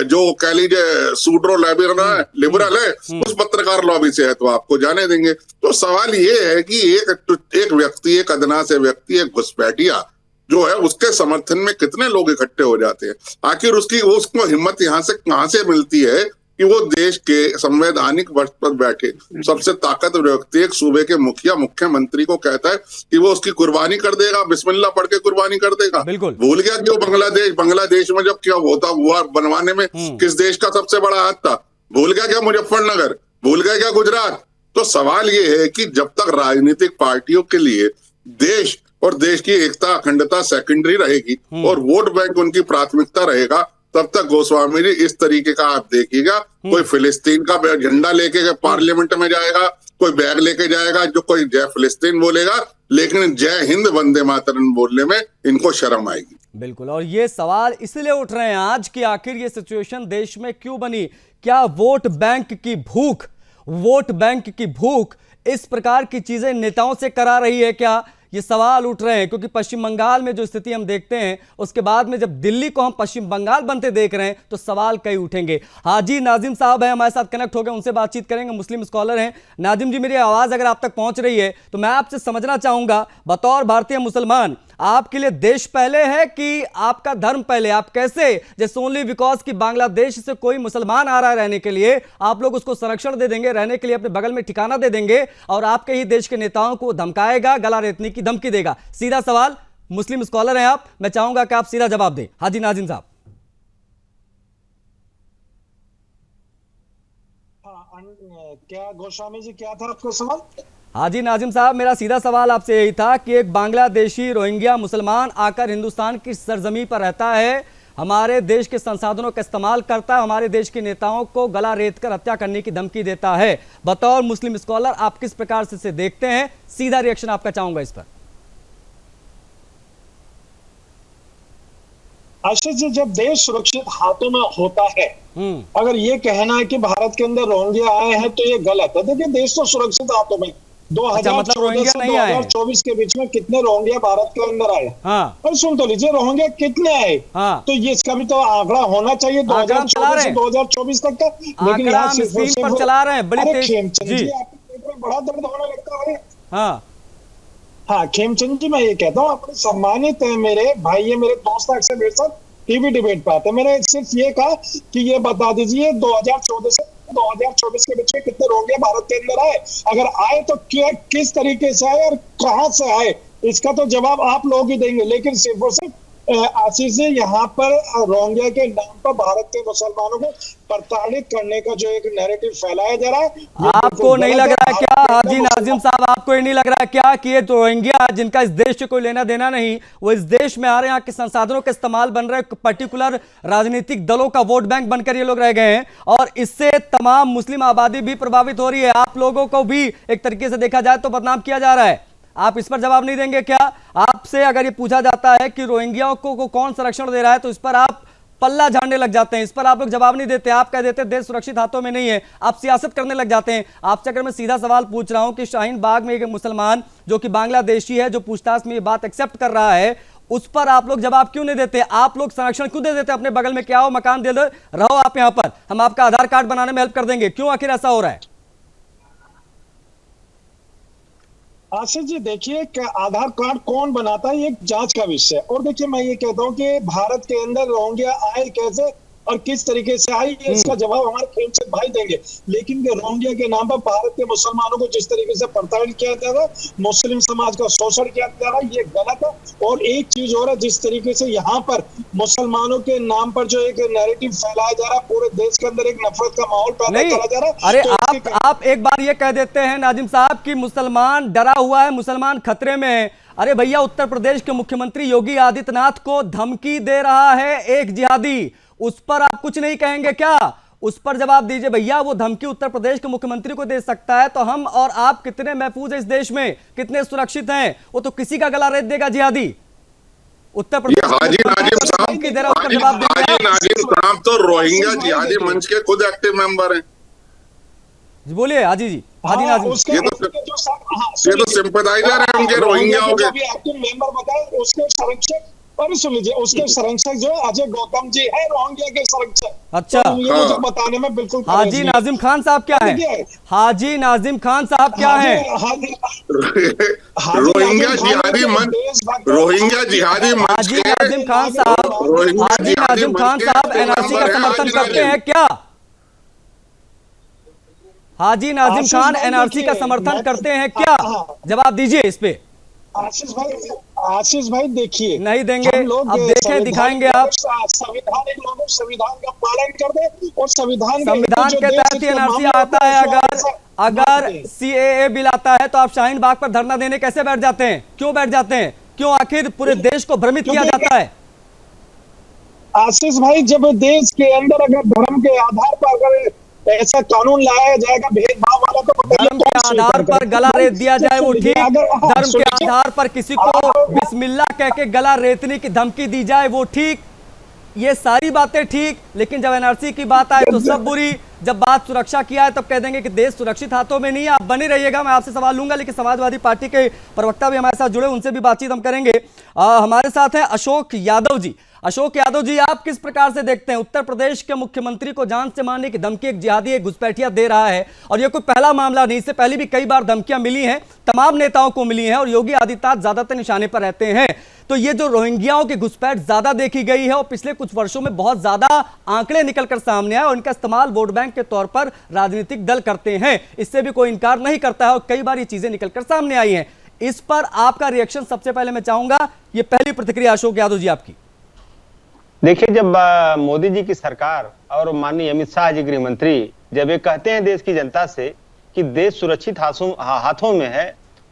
जो कह लीजिए सूड्रो लिबरल है, उस पत्रकार लॉबी से है तो आपको जाने देंगे। तो सवाल ये है कि एक व्यक्ति, एक अदना से व्यक्ति, एक घुसपैठिया जो है, उसके समर्थन में कितने लोग इकट्ठे हो जाते हैं। आखिर उसको हिम्मत यहाँ से कहां से मिलती है कि वो देश के संवैधानिक वर्ष पर बैठे सबसे ताकतवर व्यक्ति एक सूबे के मुख्यमंत्री को कहता है कि वो उसकी कुर्बानी कर देगा, बिस्मिल्लाह पढ़ के कुर्बानी कर देगा। बिल्कुल भूल गया कि वो बांग्लादेश में जब क्या होता हुआ बनवाने में किस देश का सबसे बड़ा हाथ था? भूल गया क्या मुजफ्फरनगर? भूल गया क्या गुजरात? तो सवाल ये है कि जब तक राजनीतिक पार्टियों के लिए देश और देश की एकता अखंडता सेकेंडरी रहेगी और वोट बैंक उनकी प्राथमिकता रहेगा, तब तक गोस्वामी जी इस तरीके का आप देखिएगा, कोई फिलिस्तीन का झंडा लेके पार्लियामेंट में जाएगा, कोई बैग लेके जाएगा जो कोई जय फिलिस्तीन बोलेगा, लेकिन जय हिंद वंदे मातरम बोलने में इनको शर्म आएगी। बिल्कुल, और ये सवाल इसलिए उठ रहे हैं आज कि आखिर ये सिचुएशन देश में क्यों बनी? क्या वोट बैंक की भूख इस प्रकार की चीजें नेताओं से करा रही है क्या? ये सवाल उठ रहे हैं क्योंकि पश्चिम बंगाल में जो स्थिति हम देखते हैं, उसके बाद में जब दिल्ली को हम पश्चिम बंगाल बनते देख रहे हैं तो सवाल कई उठेंगे। हाजी नाजिम साहब हैं हमारे साथ, कनेक्ट हो गए, उनसे बातचीत करेंगे, मुस्लिम स्कॉलर हैं। नाजिम जी, मेरी आवाज़ अगर आप तक पहुंच रही है तो मैं आपसे समझना चाहूंगा, बतौर भारतीय मुसलमान आपके लिए देश पहले है कि आपका धर्म पहले? आप कैसे, जैसे ओनली बिकॉज कि बांग्लादेश से कोई मुसलमान आ रहा है रहने के लिए, आप लोग उसको संरक्षण दे देंगे, रहने के लिए अपने बगल में ठिकाना दे देंगे और आपके ही देश के नेताओं को धमकाएगा, गला रेतने की धमकी देगा? सीधा सवाल, मुस्लिम स्कॉलर हैं आप, मैं चाहूंगा कि आप सीधा जवाब दें। हाजी नाजिम साहब। क्या गोस्वामी जी, क्या था आपका सवाल? हाजी नाजिम साहब, मेरा सीधा सवाल आपसे यही था कि एक बांग्लादेशी रोहिंग्या मुसलमान आकर हिंदुस्तान की सरजमी पर रहता है, हमारे देश के संसाधनों का इस्तेमाल करता है, हमारे देश के नेताओं को गला रेत कर हत्या करने की धमकी देता है। बतौर मुस्लिम स्कॉलर आप किस प्रकार से इसे देखते हैं? सीधा रिएक्शन आपका चाहूंगा इस पर। आशीष जी, जब देश सुरक्षित हाथों में होता है, अगर ये कहना है कि भारत के अंदर रोहिंग्या आए हैं तो ये गलत है। देखिए, देश तो सुरक्षित हाथों में 2014 से 2024 के बीच में कितने रोहिंग्या भारत के अंदर आए? और सुन तो लीजिए, रोहिंग्या कितने आए? तो ये इसका भी तो आंकड़ा होना चाहिए 2014 से 2024 तक का। लेकिन यहाँ पर चला रहे हैं बड़ी खेमचंद जी, आपके पेट में बड़ा दर्द होने लगता है। हाँ खेमचंद जी, मैं ये कहता हूँ, अपने सम्मानित मेरे भाई, ये मेरे दोस्त अक्सर मेरे साथ टीवी डिबेट पे आते हैं, मैंने सिर्फ ये कहा कि ये बता दीजिए 2014 से 2024 के बीच में कितने रोहिंग्या भारत के अंदर आए, अगर आए तो क्या, किस तरीके से आए और कहां से आए, इसका तो जवाब आप लोग ही देंगे। लेकिन सिर्फ और सिर्फ आशीष जी, यहाँ पर रोहिंग्या के नाम पर भारत के मुसलमानों को प्रताड़ित करने का जो एक नैरेटिव फैलाया जा रहा है, आपको नहीं लग रहा है क्या हाजी नाजिम साहब, आपको ये नहीं लग रहा है क्या कि ये रोहिंग्या जिनका इस देश से कोई लेना देना नहीं, वो इस देश में आ रहे हैं, यहाँ के संसाधनों का इस्तेमाल बन रहे हैं, पर्टिकुलर राजनीतिक दलों का वोट बैंक बनकर ये लोग रह गए हैं और इससे तमाम मुस्लिम आबादी भी प्रभावित हो रही है, आप लोगों को भी एक तरीके से देखा जाए तो बदनाम किया जा रहा है। आप इस पर जवाब नहीं देंगे क्या? आपसे अगर ये पूछा जाता है कि रोहिंग्याओं को कौन संरक्षण दे रहा है तो इस पर आप पल्ला झाड़ने लग जाते हैं, इस पर आप लोग जवाब नहीं देते, आप कह देते देश सुरक्षित हाथों में नहीं है, आप सियासत करने लग जाते हैं। आपसे अगर मैं सीधा सवाल पूछ रहा हूं कि शाहीन बाग में एक मुसलमान जो कि बांग्लादेशी है, जो पूछताछ में ये बात एक्सेप्ट कर रहा है, उस पर आप लोग जवाब क्यों नहीं देते? आप लोग संरक्षण क्यों दे देते? अपने बगल में क्या हो, मकान दे दो, रहो आप यहाँ पर, हम आपका आधार कार्ड बनाने में हेल्प कर देंगे, क्यों आखिर ऐसा हो रहा है? आशीष जी, देखिए, आधार कार्ड कौन बनाता है ये एक जांच का विषय है। और देखिए, मैं ये कहता हूँ कि भारत के अंदर रोहिंग्या आए कैसे और किस तरीके से आई, इसका जवाब हमारे खेमचंद भाई देंगे। लेकिन रोहिंग्या के नाम पर भारत के मुसलमानों को जिस तरीके से प्रताड़ित किया जा रहा है, मुस्लिम समाज का शोषण किया जा रहा है, ये गलत है। और एक चीज हो रहा है, जिस तरीके से यहाँ पर मुसलमानों के नाम पर जो एक नैरेटिव फैलाया जा रहा है, पूरे देश के अंदर एक नफरत का माहौल पैदा करा जा रहा है। अरे तो आप एक बार ये कह देते हैं नाजिम साहब कि मुसलमान डरा हुआ है, मुसलमान खतरे में है। अरे भैया, उत्तर प्रदेश के मुख्यमंत्री योगी आदित्यनाथ को धमकी दे रहा है एक जिहादी, उस पर आप कुछ नहीं कहेंगे क्या? उस पर जवाब दीजिए भैया। वो धमकी उत्तर प्रदेश के मुख्यमंत्री को दे सकता है तो हम और आप कितने महफूज हैं इस देश में, कितने सुरक्षित हैं? वो तो किसी का गला रेत देगा जिहादी। उत्तर प्रदेश हाजी नाजिम साहब तो रोहिंग्या जिहादी मंच के खुद एक्टिव मेंबर हैं। बोलिए हाजी जी। हाजी नाजिम, ये तो सिंपैथाइजर हैं उनके रोहिंग्याओं के। एक्टिव मेंबर बताए, उसके संरक्षक, और सुन लीजिए, उसके संरक्षक जो है अजय गौतम जी है, रोहिंग्या के संरक्षक। अच्छा, तो ये मुझे बताने में बिल्कुल हाजी नाजिम खान साहब क्या है? हाजी नाजिम खान साहब क्या है? रोहिंग्या जिहादी मंच, रोहिंग्या जिहादी मंच हाजी नाजिम खान साहब, हाजी नाजिम खान साहब एनआरसी का समर्थन करते हैं क्या? हाजी नाजिम खान एनआरसी का समर्थन करते हैं क्या? जवाब दीजिए इस पे। आशीष भाई देखिए, नहीं देंगे, अब देखें दिखाएंगे आप। संविधान का पालन कर दे और संविधान के तहत एनआरसी आता है। अगर सीएए बिल आता है तो आप शाहीन बाग पर धरना देने कैसे बैठ जाते हैं? क्यों बैठ जाते हैं? क्यों आखिर पूरे देश को भ्रमित किया जाता है? आशीष भाई, जब देश के अंदर अगर धर्म के आधार पर अगर ऐसा कानून लाया जाएगा भेदभाव वाला, तो धर्म के आधार पर गला रेत दिया जाए वो ठीक, धर्म के आधार पर किसी को बिस्मिल्लाह कह के गला रेतने की धमकी दी जाए वो ठीक, ये सारी बातें ठीक, लेकिन जब एनआरसी की बात आए तो सब बुरी। जब बात सुरक्षा की आए तब कह देंगे कि देश सुरक्षित हाथों में नहीं है। आप बने रहिएगा, मैं आपसे सवाल लूंगा, लेकिन समाजवादी पार्टी के प्रवक्ता भी हमारे साथ जुड़े, उनसे भी बातचीत हम करेंगे। हमारे साथ हैं अशोक यादव जी। अशोक यादव जी, आप किस प्रकार से देखते हैं उत्तर प्रदेश के मुख्यमंत्री को जान से मारने की धमकी एक जिहादी, एक घुसपैठिया दे रहा है, और ये कोई पहला मामला नहीं, इससे पहले भी कई बार धमकियां मिली हैं, तमाम नेताओं को मिली हैं, और योगी आदित्यनाथ ज्यादातर निशाने पर रहते हैं। तो ये जो रोहिंग्याओं की घुसपैठ ज्यादा देखी गई है और पिछले कुछ वर्षों में बहुत ज्यादा आंकड़े निकलकर सामने आए और इनका इस्तेमाल वोट बैंक के तौर पर राजनीतिक दल करते हैं, इससे भी कोई इनकार नहीं करता है, और कई बार ये चीजें निकलकर सामने आई हैं। इस पर आपका रिएक्शन सबसे पहले मैं चाहूंगा, ये पहली प्रतिक्रिया अशोक यादव जी आपकी। देखिए, जब मोदी जी की सरकार और माननीय अमित शाह जी गृह मंत्री जब ये कहते हैं देश की जनता से कि देश सुरक्षित हाथों में है,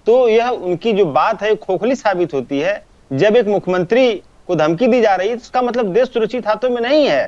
तो यह उनकी जो बात है खोखली साबित होती है। जब एक मुख्यमंत्री को धमकी दी जा रही है, इसका मतलब देश सुरक्षित हाथों में नहीं है।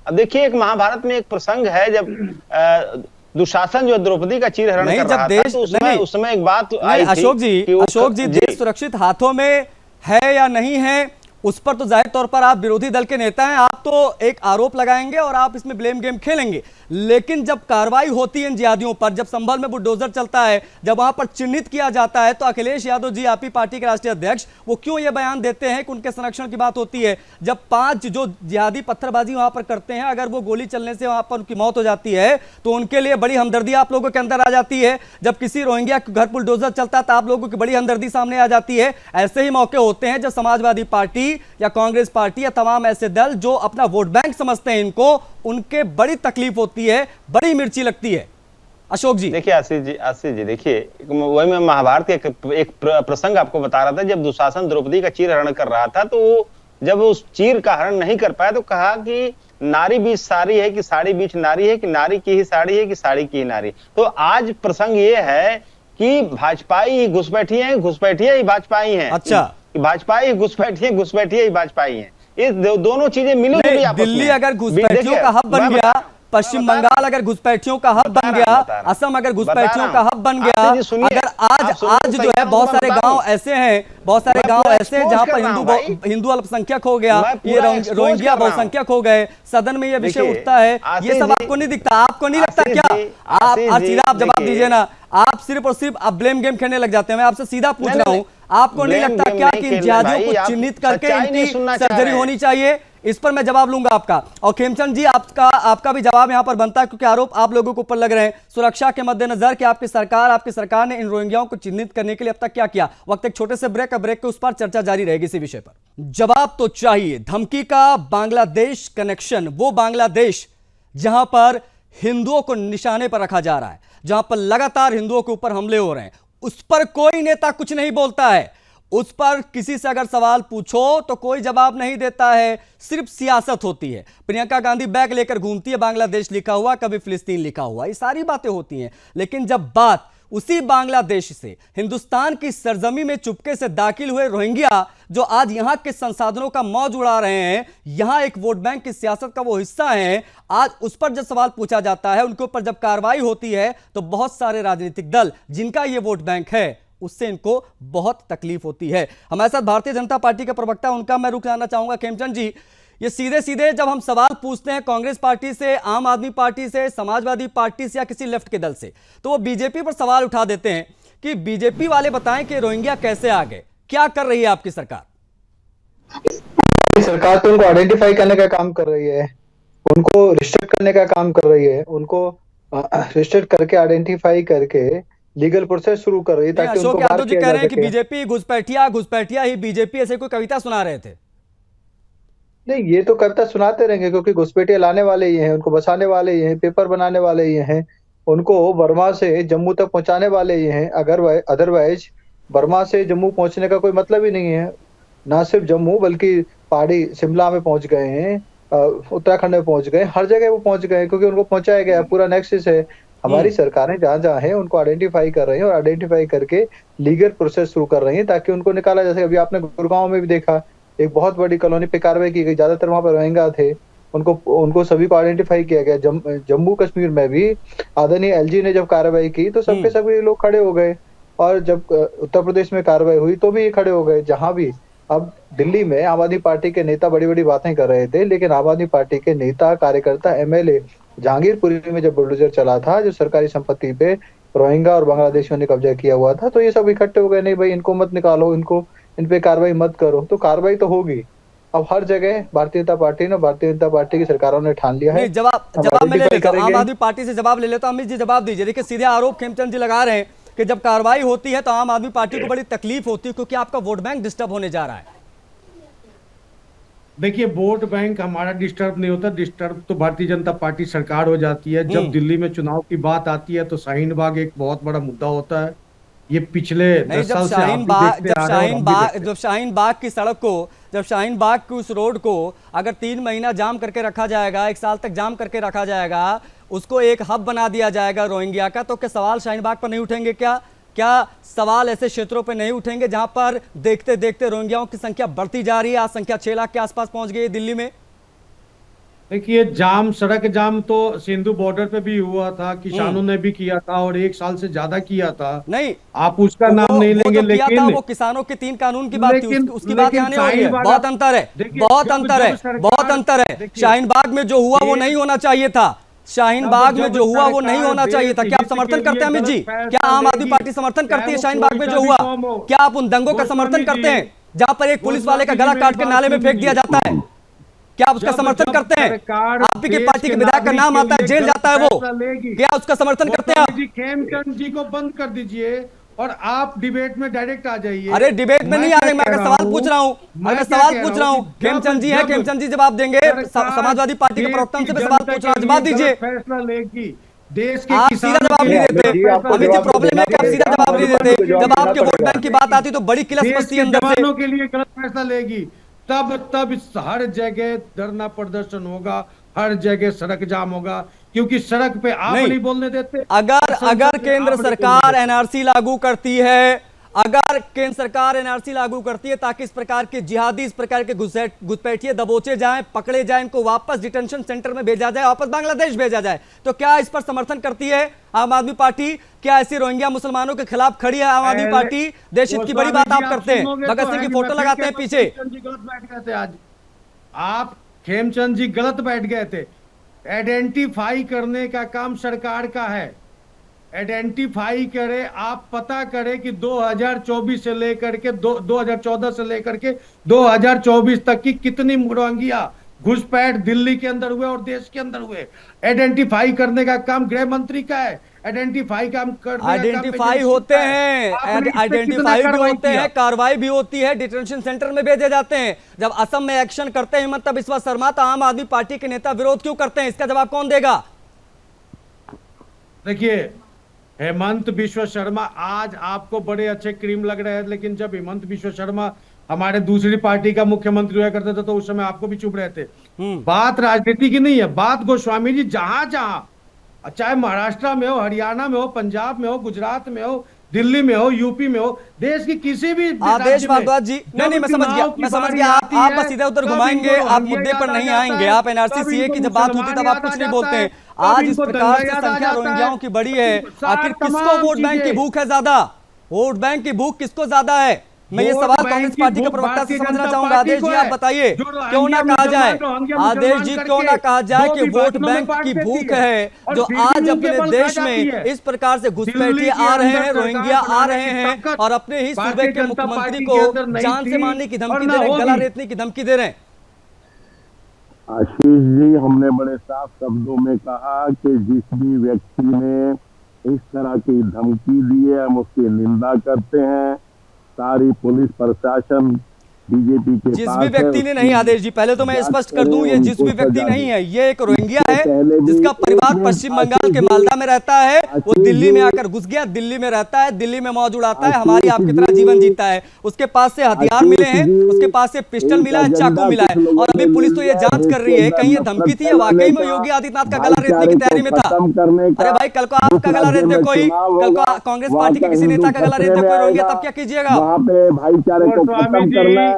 अब देखिए, एक महाभारत में एक प्रसंग है, जब दुशासन जो द्रौपदी का चीरहरण कर रहा था, तो उसमें एक बात आई थी। अशोक जी, देश सुरक्षित हाथों में है या नहीं है, उस पर तो जाहिर तौर पर आप विरोधी दल के नेता हैं, आप तो एक आरोप लगाएंगे और आप इसमें ब्लेम गेम खेलेंगे, लेकिन जब कार्रवाई होती है इन जिहादियों पर, जब संभल में बुलडोजर चलता है, जब वहां पर चिन्हित किया जाता है, तो अखिलेश यादव जी, आप ही पार्टी के राष्ट्रीय अध्यक्ष, वो क्यों ये बयान देते हैं कि उनके संरक्षण की बात होती है? जब 5 जो जिहादी पत्थरबाजी वहां पर करते हैं, अगर वो गोली चलने से वहां पर उनकी मौत हो जाती है तो उनके लिए बड़ी हमदर्दी आप लोगों के अंदर आ जाती है। जब किसी रोहिंग्या के घर बुलडोजर चलता है तो आप लोगों की बड़ी हमदर्दी सामने आ जाती है। ऐसे ही मौके होते हैं जब समाजवादी पार्टी या कांग्रेस पार्टी या तमाम ऐसे दल जो अपना वोट बैंक समझते हैं इनको, उनके बड़ी तकलीफ होती है, बड़ी मिर्ची लगती है। अशोक जी, देखिए आशीष जी देखिए, वही मैं महाभारत के एक प्रसंग आपको बता रहा था। जब दुशासन द्रौपदी का चीरहरण कर रहा था, तो जब उस चीर का हरण नहीं कर पाया तो कहा कि नारी बीच साड़ी है कि साड़ी बीच नारी है, कि नारी की ही साड़ी है कि साड़ी की ही नारी। तो आज प्रसंग ये है कि भाजपाई घुसपैठिए ही भाजपाई हैं। अच्छा, भाजपाई घुसपैठिए ही भाजपाई हैं। ये दोनों चीजें मिली आपस में। दिल्ली अगर घुसपैठियों का हब बन गया, पश्चिम बंगाल अगर घुसपैठियों का हब बन गया, असम अगर घुसपैठियों का हब बन गया, अगर आज जो है बहुत सारे गांव ऐसे हैं, बहुत सारे गांव ऐसे हैं जहां पर हिंदू अल्पसंख्यक हो गया, ये रोहिंग्या बहुसंख्यक हो गए, सदन में ये विषय उठता है, ये सब आपको नहीं दिखता? आपको नहीं लगता क्या? आप सीधा आप जवाब दीजिए ना, आप सिर्फ और सिर्फ अब ब्लेम गेम खेलने लग जाते हैं। मैं आपसे सीधा पूछ रहा हूं, आपको नहीं लगता क्या कि इन जिहादियों को चिन्हित करके इनकी सर्जरी होनी चाहिए? इस पर मैं जवाब लूंगा आपका। और खेमचंद जी, आपका भी जवाब यहां पर बनता है, क्योंकि आरोप आप लोगों के ऊपर लग रहे हैं सुरक्षा के मद्देनजर कि आपकी सरकार ने इन रोहिंग्याओं को चिन्हित करने के लिए अब तक क्या किया। वक्त एक छोटे से ब्रेक के उस पर चर्चा जारी रहेगी इसी विषय पर। जवाब तो चाहिए। धमकी का बांग्लादेश कनेक्शन, वो बांग्लादेश जहां पर हिंदुओं को निशाने पर रखा जा रहा है, जहां पर लगातार हिंदुओं के ऊपर हमले हो रहे हैं, उस पर कोई नेता कुछ नहीं बोलता है। उस पर किसी से अगर सवाल पूछो तो कोई जवाब नहीं देता है, सिर्फ सियासत होती है। प्रियंका गांधी बैग लेकर घूमती है, बांग्लादेश लिखा हुआ, कभी फिलिस्तीन लिखा हुआ, ये सारी बातें होती हैं। लेकिन जब बात उसी बांग्लादेश से हिंदुस्तान की सरजमी में चुपके से दाखिल हुए रोहिंग्या, जो आज यहां के संसाधनों का मौज उड़ा रहे हैं, यहां एक वोट बैंक की सियासत का वो हिस्सा है, आज उस पर जब सवाल पूछा जाता है, उनके ऊपर जब कार्रवाई होती है, तो बहुत सारे राजनीतिक दल जिनका ये वोट बैंक है, उससे इनको बहुत तकलीफ होती है। हमारे साथ भारतीय जनता पार्टी के प्रवक्ता, उनका मैं रुख लाना चाहूंगा। खेमचंद जी, ये सीधे सीधे जब हम सवाल पूछते हैं कांग्रेस पार्टी से, आम आदमी पार्टी से, समाजवादी पार्टी से या किसी लेफ्ट के दल से, तो वो बीजेपी पर सवाल उठा देते हैं कि बीजेपी वाले बताएं कि रोहिंग्या कैसे आ गए, क्या कर रही है आपकी सरकार? सरकार तो उनको आइडेंटिफाई करने का काम कर रही है, उनको रिस्ट्रिक्ट करने का काम कर रही है, उनको रिस्ट्रिक्ट करके आइडेंटिफाई करके लीगल प्रोसेस शुरू कर रही है ताकि अशोक यादव जी कह रहे हैं कि बीजेपी घुसपैठिया ही बीजेपी, ऐसे कोई कविता सुना रहे थे? नहीं, ये तो कविता सुनाते रहेंगे क्योंकि घुसपैठिया लाने वाले ये हैं, उनको बसाने वाले ये हैं, पेपर बनाने वाले ये हैं, उनको बर्मा से जम्मू तक पहुंचाने वाले ही हैं। अगर अदरवाइज बर्मा से जम्मू पहुंचने का कोई मतलब ही नहीं है। ना सिर्फ जम्मू बल्कि पहाड़ी शिमला में पहुंच गए हैं, उत्तराखंड में पहुंच गए, हर जगह वो पहुंच गए क्योंकि उनको पहुंचाया गया। पूरा नेक्सस है। हमारी सरकारें जहां जहां है उनको आइडेंटिफाई कर रही हैं और आइडेंटिफाई करके लीगल प्रोसेस शुरू कर रही हैं ताकि उनको निकाला जा सके। अभी आपने गुड़गांव में भी देखा, एक बहुत बड़ी कॉलोनी पे कार्रवाई की गई, ज्यादातर वहां पर रोहिंग्या थे, उनको सभी को आइडेंटिफाई किया गया। जम्मू कश्मीर में भी आदरणीय एलजी ने जब कार्रवाई की तो सबके सभी लोग खड़े हो गए, और जब उत्तर प्रदेश में कार्रवाई हुई तो भी ये खड़े हो गए। जहां भी अब दिल्ली में आम आदमी पार्टी के नेता बड़ी बड़ी बातें कर रहे थे, लेकिन आम आदमी पार्टी के नेता कार्यकर्ता एमएलए जहांगीरपुरी में जब बुलडोजर चला था, जो सरकारी संपत्ति पे रोहिंग्या और बांग्लादेशियों ने कब्जा किया हुआ था, तो ये सब इकट्ठे हो गए, नहीं भाई इनको मत निकालो, इनको इन पे कार्रवाई मत करो। तो कार्रवाई तो होगी। अब हर जगह भारतीय जनता पार्टी की सरकारों ने ठान लिया है। जवाब मैं ले लेता हूं, आम आदमी पार्टी से जवाब ले लेता हूं। अमित जी जवाब दीजिए। देखिए सीधे आरोप खेमचंद जी लगा रहे हैं कि जब कार्रवाई होती है तो आम आदमी पार्टी को बड़ी तकलीफ होती है क्योंकि आपका वोट बैंक डिस्टर्ब होने जा रहा है। देखिए वोट बैंक हमारा डिस्टर्ब नहीं होता, डिस्टर्ब तो भारतीय जनता पार्टी सरकार हो जाती है। जब दिल्ली में चुनाव की बात आती है तो शाहीन बाग एक बहुत बड़ा मुद्दा होता है। ये पिछले 10 साल से जब शाहीन बाग की सड़क को, जब शाहीन बाग की उस रोड को अगर 3 महीना जाम करके रखा जाएगा, 1 साल तक जाम करके रखा जाएगा, उसको एक हब बना दिया जाएगा रोहिंग्या का, तो क्या सवाल शाहीन बाग पर नहीं उठेंगे? क्या सवाल ऐसे क्षेत्रों पे नहीं उठेंगे जहां पर देखते देखते रोहिंग्याओं की संख्या बढ़ती जा रही है? आज संख्या 6 लाख के आसपास पहुंच गई है दिल्ली में। देखिए जाम, सड़क जाम तो सिंधु बॉर्डर पे भी हुआ था, किसानों ने भी किया था और 1 साल से ज्यादा किया था। नहीं आप उसका नाम नहीं लेंगे, लेकिन वो किसानों के 3 कानून की बात थी, उसकी बात यहाँ नहीं हो रही है। बहुत अंतर है, बहुत अंतर है। शाहीन बाग में जो हुआ वो नहीं होना चाहिए था। शाहीन बाग में जो हुआ वो नहीं होना चाहिए था। क्या आप समर्थन करते हैं अमित जी? क्या आम आदमी पार्टी समर्थन करती है शाहीन बाग में जो हुआ? क्या आप उन दंगों का समर्थन करते हैं जहां पर एक पुलिस वाले का गला काट के नाले में फेंक दिया जाता है? क्या आप उसका समर्थन करते हैं? आपकी पार्टी के विधायक का नाम आता है, जेल जाता है वो, क्या उसका समर्थन करते हैं आप? खेमचंद जी को बंद कर दीजिए और आप डिबेट में डायरेक्ट आ जाइए। अरे डिबेट में नहीं आ रहे, मैं सवाल पूछ रहा हूँ, मैं सवाल पूछ रहा हूँ। खेमचंद जी है, खेमचंद जी जवाब देंगे। समाजवादी पार्टी के प्रवक्ता से सवाल पूछ रहा हूँ, जवाब दीजिए। फैसला लेगी देश के, आप सीधा जवाब नहीं देते। अमित जी प्रॉब्लम है कि आप सीधा जवाब नहीं देते। जब आपके वोट बैंक की बात आती तो बड़ी किलस बस्ती अंदर से के लिए गलत फैसला लेगी, तब हर जगह धरना प्रदर्शन होगा, हर जगह सड़क जाम होगा, क्योंकि सड़क पे आप नहीं बोलने देते। अगर केंद्र सरकार एनआरसी लागू करती है, अगर केंद्र सरकार एनआरसी लागू करती है ताकि इस प्रकार के जिहादी, इस प्रकार के घुसपैठिए दबोचे जाएं, पकड़े जाएं, इनको वापस डिटेंशन सेंटर में भेजा जाए, वापस बांग्लादेश भेजा जाए, तो क्या इस पर समर्थन करती है आम आदमी पार्टी? क्या ऐसी रोहिंग्या मुसलमानों के खिलाफ खड़ी है आम आदमी पार्टी? देश हित की बड़ी बात आप करते हैं, भगत सिंह की फोटो लगाते हैं पीछे। आज आप खेमचंद जी गलत बैठ गए थे। आइडेंटिफाई करने का काम सरकार का है। आइडेंटिफाई करे, आप पता करें कि 2024 से लेकर के 2014 से लेकर के 2024 तक की कितनी रोहिंग्या घुसपैठ दिल्ली के अंदर हुए और देश के अंदर हुए। आइडेंटिफाई करने का काम गृह मंत्री का है। आइडेंटिफाई होते हैं, आइडेंटिफाई भी होते हैं, कार्रवाई भी होती है, डिटेंशन सेंटर में भेजे जाते हैं। जब असम में एक्शन करते हैं हिमंता बिस्वा शर्मा, तो आम आदमी पार्टी के नेता विरोध क्यों करते हैं? इसका जवाब कौन देगा? देखिए हेमंत बिस्वा शर्मा आज आपको बड़े अच्छे क्रीम लग रहे हैं, लेकिन जब हेमंत बिस्वा शर्मा हमारे दूसरी पार्टी का मुख्यमंत्री हुआ करते थे तो उस समय आपको भी चुप रहते। बात राजनीति की नहीं है, बात गोस्वामी जी जहां जहां, चाहे महाराष्ट्र में हो, हरियाणा में हो, पंजाब में हो, गुजरात में हो, दिल्ली में हो, यूपी में हो, देश की किसी भी आदेश भारद्वाज जी, नहीं मैं समझ गया, आप बस इधर उधर घुमाएंगे, आप मुद्दे पर नहीं आएंगे। आप एनआरसी सीए की जब बात होती तब आप कुछ नहीं बोलते हैं। आज इस प्रकार से संख्या रोहिंग्याओं की बड़ी है, आखिर किसको वोट बैंक की भूख है ज्यादा? वोट बैंक की भूख किसको ज्यादा है? मैं ये सवाल कांग्रेस पार्टी के प्रवक्ता से समझना चाहूंगा। आदेश जी आप बताइए, क्यों ना कहा जाए, आदेश जी क्यों ना कहा जाए कि वोट बैंक की भूख है जो आज अपने देश में इस प्रकार से घुसपैठिए आ रहे हैं, रोहिंग्या आ रहे हैं और अपने ही सूबे के मुख्यमंत्री को जान से मारने की धमकी दे रहे हैं, गला रेतने की धमकी दे रहे हैं। आशीष जी, हमने बड़े साफ शब्दों में कहा कि जिस भी व्यक्ति ने इस तरह की धमकी दी है हम उसकी निंदा करते हैं। सारी पुलिस प्रशासन बीजेपी के जिस पास भी व्यक्ति है, ने नहीं, आदेश जी पहले तो मैं स्पष्ट कर दूं, ये जिस भी व्यक्ति नहीं है, ये एक रोहिंग्या है जिसका परिवार पश्चिम बंगाल के मालदा में रहता है। वो दिल्ली में आकर घुस गया, दिल्ली में रहता है, दिल्ली में मौज उड़ाता है, हमारी आपकी तरह जीवन जीता है। उसके पास से हथियार मिले हैं, उसके पास से पिस्टल मिला है, चाकू मिला है, और अभी पुलिस तो ये जांच कर रही है कहीं ये धमकी थी या वाकई में योगी आदित्यनाथ का गला रेतने की तैयारी में था। अरे भाई, कल को आपका गला रेत दे कोई, कल को कांग्रेस पार्टी के किसी नेता का गला रेत दे कोई रोहिंग्या, तब क्या कीजिएगा? वहाँ पे भाईचारे को खत्म करना है।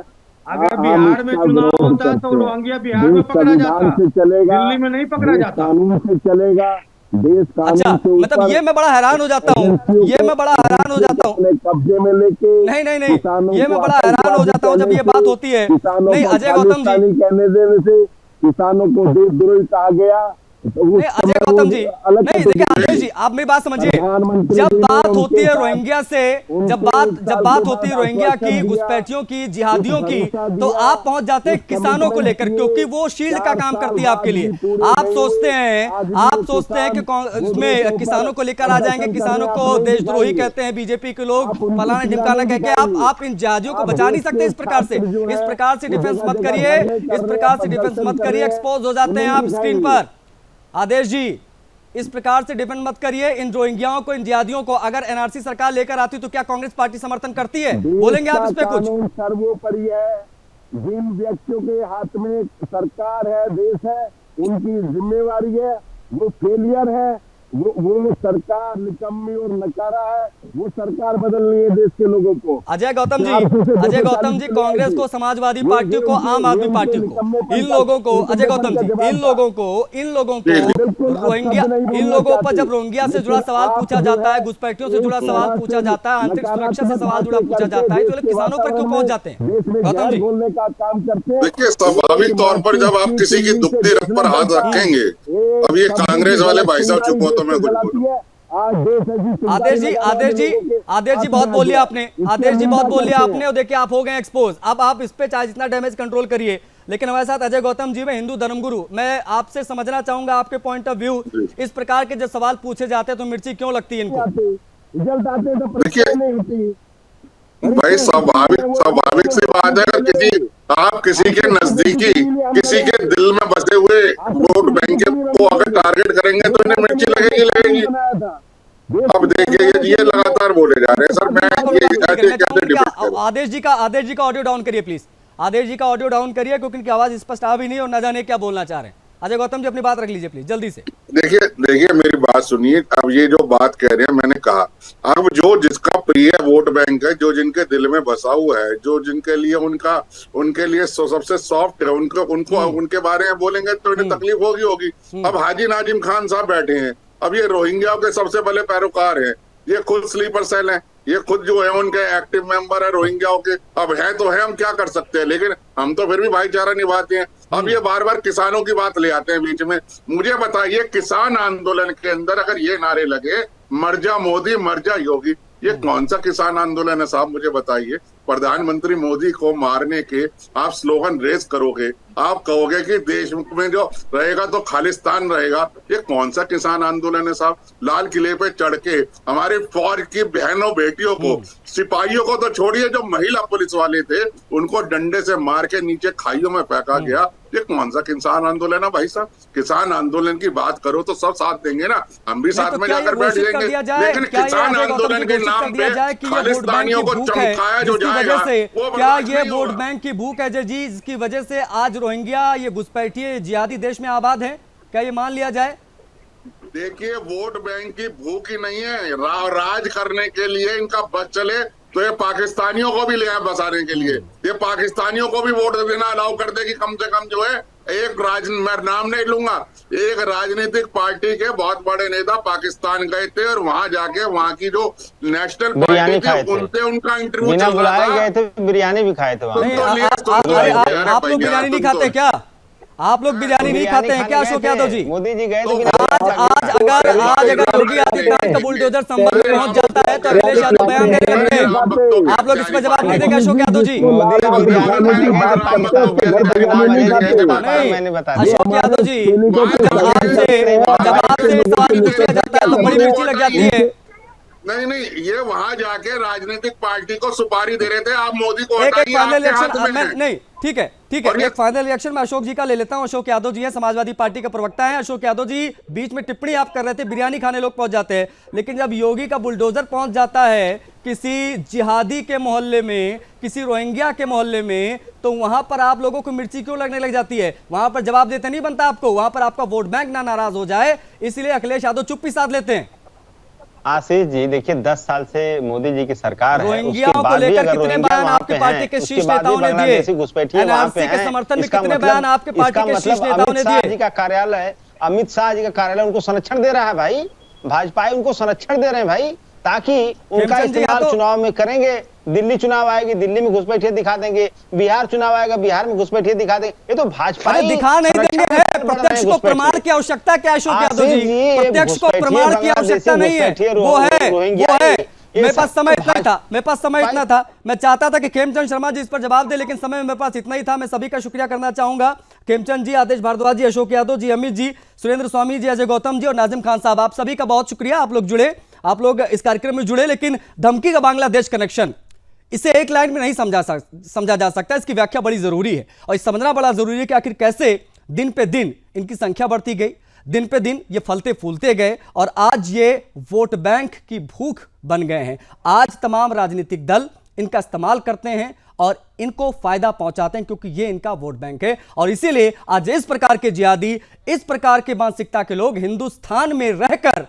अगर बिहार में चुनाव होता तो रोहिंग्या बिहार में पकड़ा जाता, दिल्ली में नहीं पकड़ा जाता। कानून से चलेगा, देश कानून अच्छा, से ऊपर। मतलब ये मैं बड़ा हैरान हो जाता हूँ, ये मैं बड़ा हैरान हो जाता हूँ, कब्जे में लेके नहीं, ये मैं बड़ा हैरान हो जाता हूँ जब ये बात होती है। नहीं अजय गौतम जी, कहने देने से किसानों को देशद्रोही कहा गया। नहीं अजय गौतम जी, नहीं देखिए आदेश जी, आप मेरी बात समझिए। जब बात होती है रोहिंग्या से, जब बात होती है रोहिंग्या की, घुसपैठियों की, जिहादियों की, तो आप पहुंच जाते हैं किसानों को लेकर, क्योंकि वो शील्ड का काम करती है आपके लिए। आप सोचते हैं कि उसमें किसानों को लेकर आ जाएंगे, किसानों को देशद्रोही कहते हैं बीजेपी के लोग, फलाना ढिमकाना कह के आप इन जिहादियों को बचा नहीं सकते। इस प्रकार से डिफेंस मत करिए, इस प्रकार से डिफेंस मत करिए, एक्सपोज हो जाते हैं आप स्क्रीन पर। आदेश जी, इस प्रकार से डिफेंड मत करिए इन रोहिंग्याओं को, इन जिहादियों को। अगर एनआरसी सरकार लेकर आती तो क्या कांग्रेस पार्टी समर्थन करती है? बोलेंगे आप इस पे कुछ? सर्वोपरि है, जिन व्यक्तियों के हाथ में सरकार है, देश है, उनकी जिम्मेवारी है। वो फेलियर है, वो सरकार निकम्मी और नकारा है, वो सरकार बदलनी है देश के लोगों को। अजय गौतम जी, कांग्रेस को, समाजवादी पार्टी को, आम आदमी पार्टी को, इन लोगों को, अजय गौतम जी, इन लोगों को रोहिंग्या, इन लोगों पर जब रोहिंग्या से जुड़ा सवाल पूछा जाता है, घुसपैठियों से जुड़ा सवाल पूछा जाता है, आंतरिक सुरक्षा से सवाल जुड़ा पूछा जाता है, तो किसानों पर क्यों पहुंच जाते हैं? गौतम जी, बोलने का काम करते हैं। देखिए, स्वाभाविक तौर पर जब आप किसी की दुखती रख पर हाथ रखेंगे, अब ये कांग्रेस वाले भाई साहब चुप हो तो मैं कुछ बोलूं। आदेश जी बहुत बोल लिया आपने, और देखिए आप हो गए एक्सपोज। अब आप इस पे चाहे जितना डैमेज कंट्रोल करिए, लेकिन हमारे साथ अजय गौतम जी में हिंदू धर्मगुरु, मैं आपसे समझना चाहूंगा आपके पॉइंट ऑफ व्यू। इस प्रकार के जब सवाल पूछे जाते हैं तो मिर्ची क्यों लगती है इनको? देखिए भाई, स्वाभाविक सी बात है, अगर आप किसी के नजदीकी, किसी के दिल में बसे हुए वोट बैंक को अगर टारगेट करेंगे तो इन्हें मिर्ची लगेगी। अब देखिए ये लगातार बोले जा रहे हैं सर। मैं आदेश जी का ऑडियो डाउन करिए प्लीज, आदेश जी का ऑडियो डाउन करिए, क्योंकि इनकी आवाज स्पष्ट आ भी नहीं और न जाने क्या बोलना चाह रहे हैं। अजय गौतम जी अपनी बात रख लीजिए प्लीज जल्दी से। देखिए मेरी बात सुनिए। अब ये जो बात कह रहे हैं, मैंने कहा, अब जो जिसका प्रिय वोट बैंक है, जो जिनके दिल में बसा हुआ है, जो जिनके लिए उनके लिए सबसे सॉफ्ट है, उनको उनके बारे में बोलेंगे तो इन्हें तकलीफ होगी। अब हाजी नाजिम खान साहब बैठे हैं, अब ये रोहिंग्या के सबसे बड़े पैरोकार हैं, ये खुद स्लीपर सेल हैं, ये खुद जो है उनके एक्टिव मेंबर है रोहिंग्याओं के। अब है तो है, हम क्या कर सकते हैं, लेकिन हम तो फिर भी भाईचारा निभाते हैं। अब ये बार बार किसानों की बात ले आते हैं बीच में। मुझे बताइए, किसान आंदोलन के अंदर अगर ये नारे लगे, मर जा मोदी, मर जा योगी, ये कौन सा किसान आंदोलन है साहब? मुझे बताइए। प्रधानमंत्री मोदी को मारने के आप स्लोगन रेस करोगे, आप कहोगे कि देश में जो रहेगा तो खालिस्तान रहेगा, ये कौन सा किसान आंदोलन है साहब? लाल किले पे चढ़ के हमारे फौज की बहनों बेटियों को, सिपाहियों को तो छोड़िए, जो महिला पुलिस वाले थे उनको डंडे से मार के नीचे खाइयों में फेंका गया। ये कौन सा किसान आंदोलन है भाई साहब? किसान आंदोलन की बात करो तो सब साथ देंगे ना, हम भी साथ में जाकर बैठ जाएंगे। लेकिन किसान आंदोलन के नाम पे खालिस्तानियों को चमकाया जो जाएगा, क्या ये वोट बैंक की भूख है जी, जिसकी वजह से आज रोहिंग्या, ये घुसपैठिए जिहादी देश में आबाद है? क्या ये मान लिया जाए? देखिए, वोट बैंक की भूख ही नहीं है, राज करने के लिए इनका बस चले तो ये पाकिस्तानियों को भी ले आए बसाने के लिए। ये पाकिस्तानियों को भी वोट देना अलाउ कर दे कि कम से कम जो है एक मैं नाम नहीं लूंगा, एक राजनीतिक पार्टी के बहुत बड़े नेता पाकिस्तान गए थे और वहां जाके वहां की जो नेशनल पार्टी थी उनसे उनका इंटरव्यू चल रहा था। गए थे, बिरयानी भी खाए थे वहां। आप लोग बिरयानी नहीं खाते क्या? आप लोग बिरयानी नहीं खाते हैं क्या अशोक यादव जी? मोदी जी गए थे। आज अगर योगी आदित्यनाथ का बुलडोजर संभल में पहुंच जाता है तो अखिलेश यादव बयान दे रहे हैं। आप लोग इस पर जवाब नहीं देंगे अशोक यादव जी? मैंने बताया अशोक यादव जी, जब आपसे सवाल पूछा जाता है तो बड़ी मिर्ची लग जाती है। नहीं, ये वहां जाके राजनीतिक पार्टी को सुपारी दे रहे थे, आप मोदी को एक हटाइए, फाइनल आपके हाथ रिएक्शन में है। नहीं, ठीक है एक फाइनल रिएक्शन मैं अशोक जी का ले लेता हूं। अशोक यादव जी हैं, समाजवादी पार्टी के प्रवक्ता हैं। अशोक यादव जी, बीच में टिप्पणी आप कर रहे थे, बिरयानी खाने लोग पहुंच जाते हैं, लेकिन जब योगी का बुलडोजर पहुंच जाता है किसी जिहादी के मोहल्ले में, किसी रोहिंग्या के मोहल्ले में, तो वहां पर आप लोगों को मिर्ची क्यों लगने लग जाती है? वहां पर जवाब देते नहीं बनता आपको, वहां पर आपका वोट बैंक ना नाराज हो जाए, इसलिए अखिलेश यादव चुप्पी साध लेते हैं। आशीष जी देखिए, 10 साल से मोदी जी की सरकार है, रोहिंग्याओं को लेकर कितने बयान आपके पार्टी के शीर्ष नेताओं ने दिए? एनआरसी के समर्थन में कितने बयान आपके पार्टी के शीर्ष नेताओं ने दिए? जी का कार्यालय, अमित शाह जी का कार्यालय उनको संरक्षण दे रहा है भाई, भाजपा उनको संरक्षण दे रहे हैं भाई, ताकि उनका इस्तेमाल चुनाव में करेंगे। दिल्ली चुनाव आएगी, दिल्ली में घुसपैठिए दिखा देंगे, बिहार चुनाव आएगा, बिहार में घुसपैठिए दिखा देंगे। ये तो भाजपा दिखा नहीं देंगे, प्रत्यक्ष को प्रमाण की आवश्यकता क्या है अशोक यादव जी? प्रत्यक्ष को प्रमाण की आवश्यकता नहीं है, वो है। मेरे पास समय इतना था, मैं चाहता था कि खेमचंद शर्मा जी इस पर जवाब दे, लेकिन समय मेरे पास इतना ही था। मैं सभी का शुक्रिया करना चाहूंगा, खेमचंद जी, आदेश भारद्वाज जी, अशोक यादव जी, अमित जी, सुरेंद्र स्वामी जी, अजय गौतम जी और नाजिम खान साहब, आप सभी का बहुत शुक्रिया। आप लोग जुड़े, आप लोग इस कार्यक्रम में जुड़े। लेकिन धमकी का बांग्लादेश कनेक्शन, इसे एक लाइन में नहीं समझा जा सकता, इसकी व्याख्या बड़ी जरूरी है, और इस समझना बड़ा जरूरी है कि आखिर कैसे दिन पे दिन इनकी संख्या बढ़ती गई, दिन पे दिन ये फलते फूलते गए, और आज ये वोट बैंक की भूख बन गए हैं। आज तमाम राजनीतिक दल इनका इस्तेमाल करते हैं और इनको फायदा पहुंचाते हैं, क्योंकि ये इनका वोट बैंक है। और इसीलिए आज इस प्रकार के जिहादी, इस प्रकार के मानसिकता के लोग हिंदुस्तान में रहकर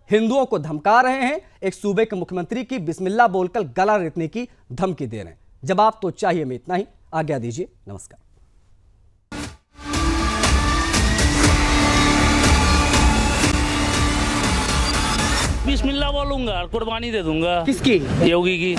हिंदुओं को धमका रहे हैं, एक सूबे के मुख्यमंत्री की बिस्मिल्लाह बोलकर गला रेतने की धमकी दे रहे हैं। जवाब तो चाहिए, में इतना ही, आज्ञा दीजिए, नमस्कार। बिस्मिल्लाह बोलूंगा, कुर्बानी दे दूंगा। किसकी? योगी की।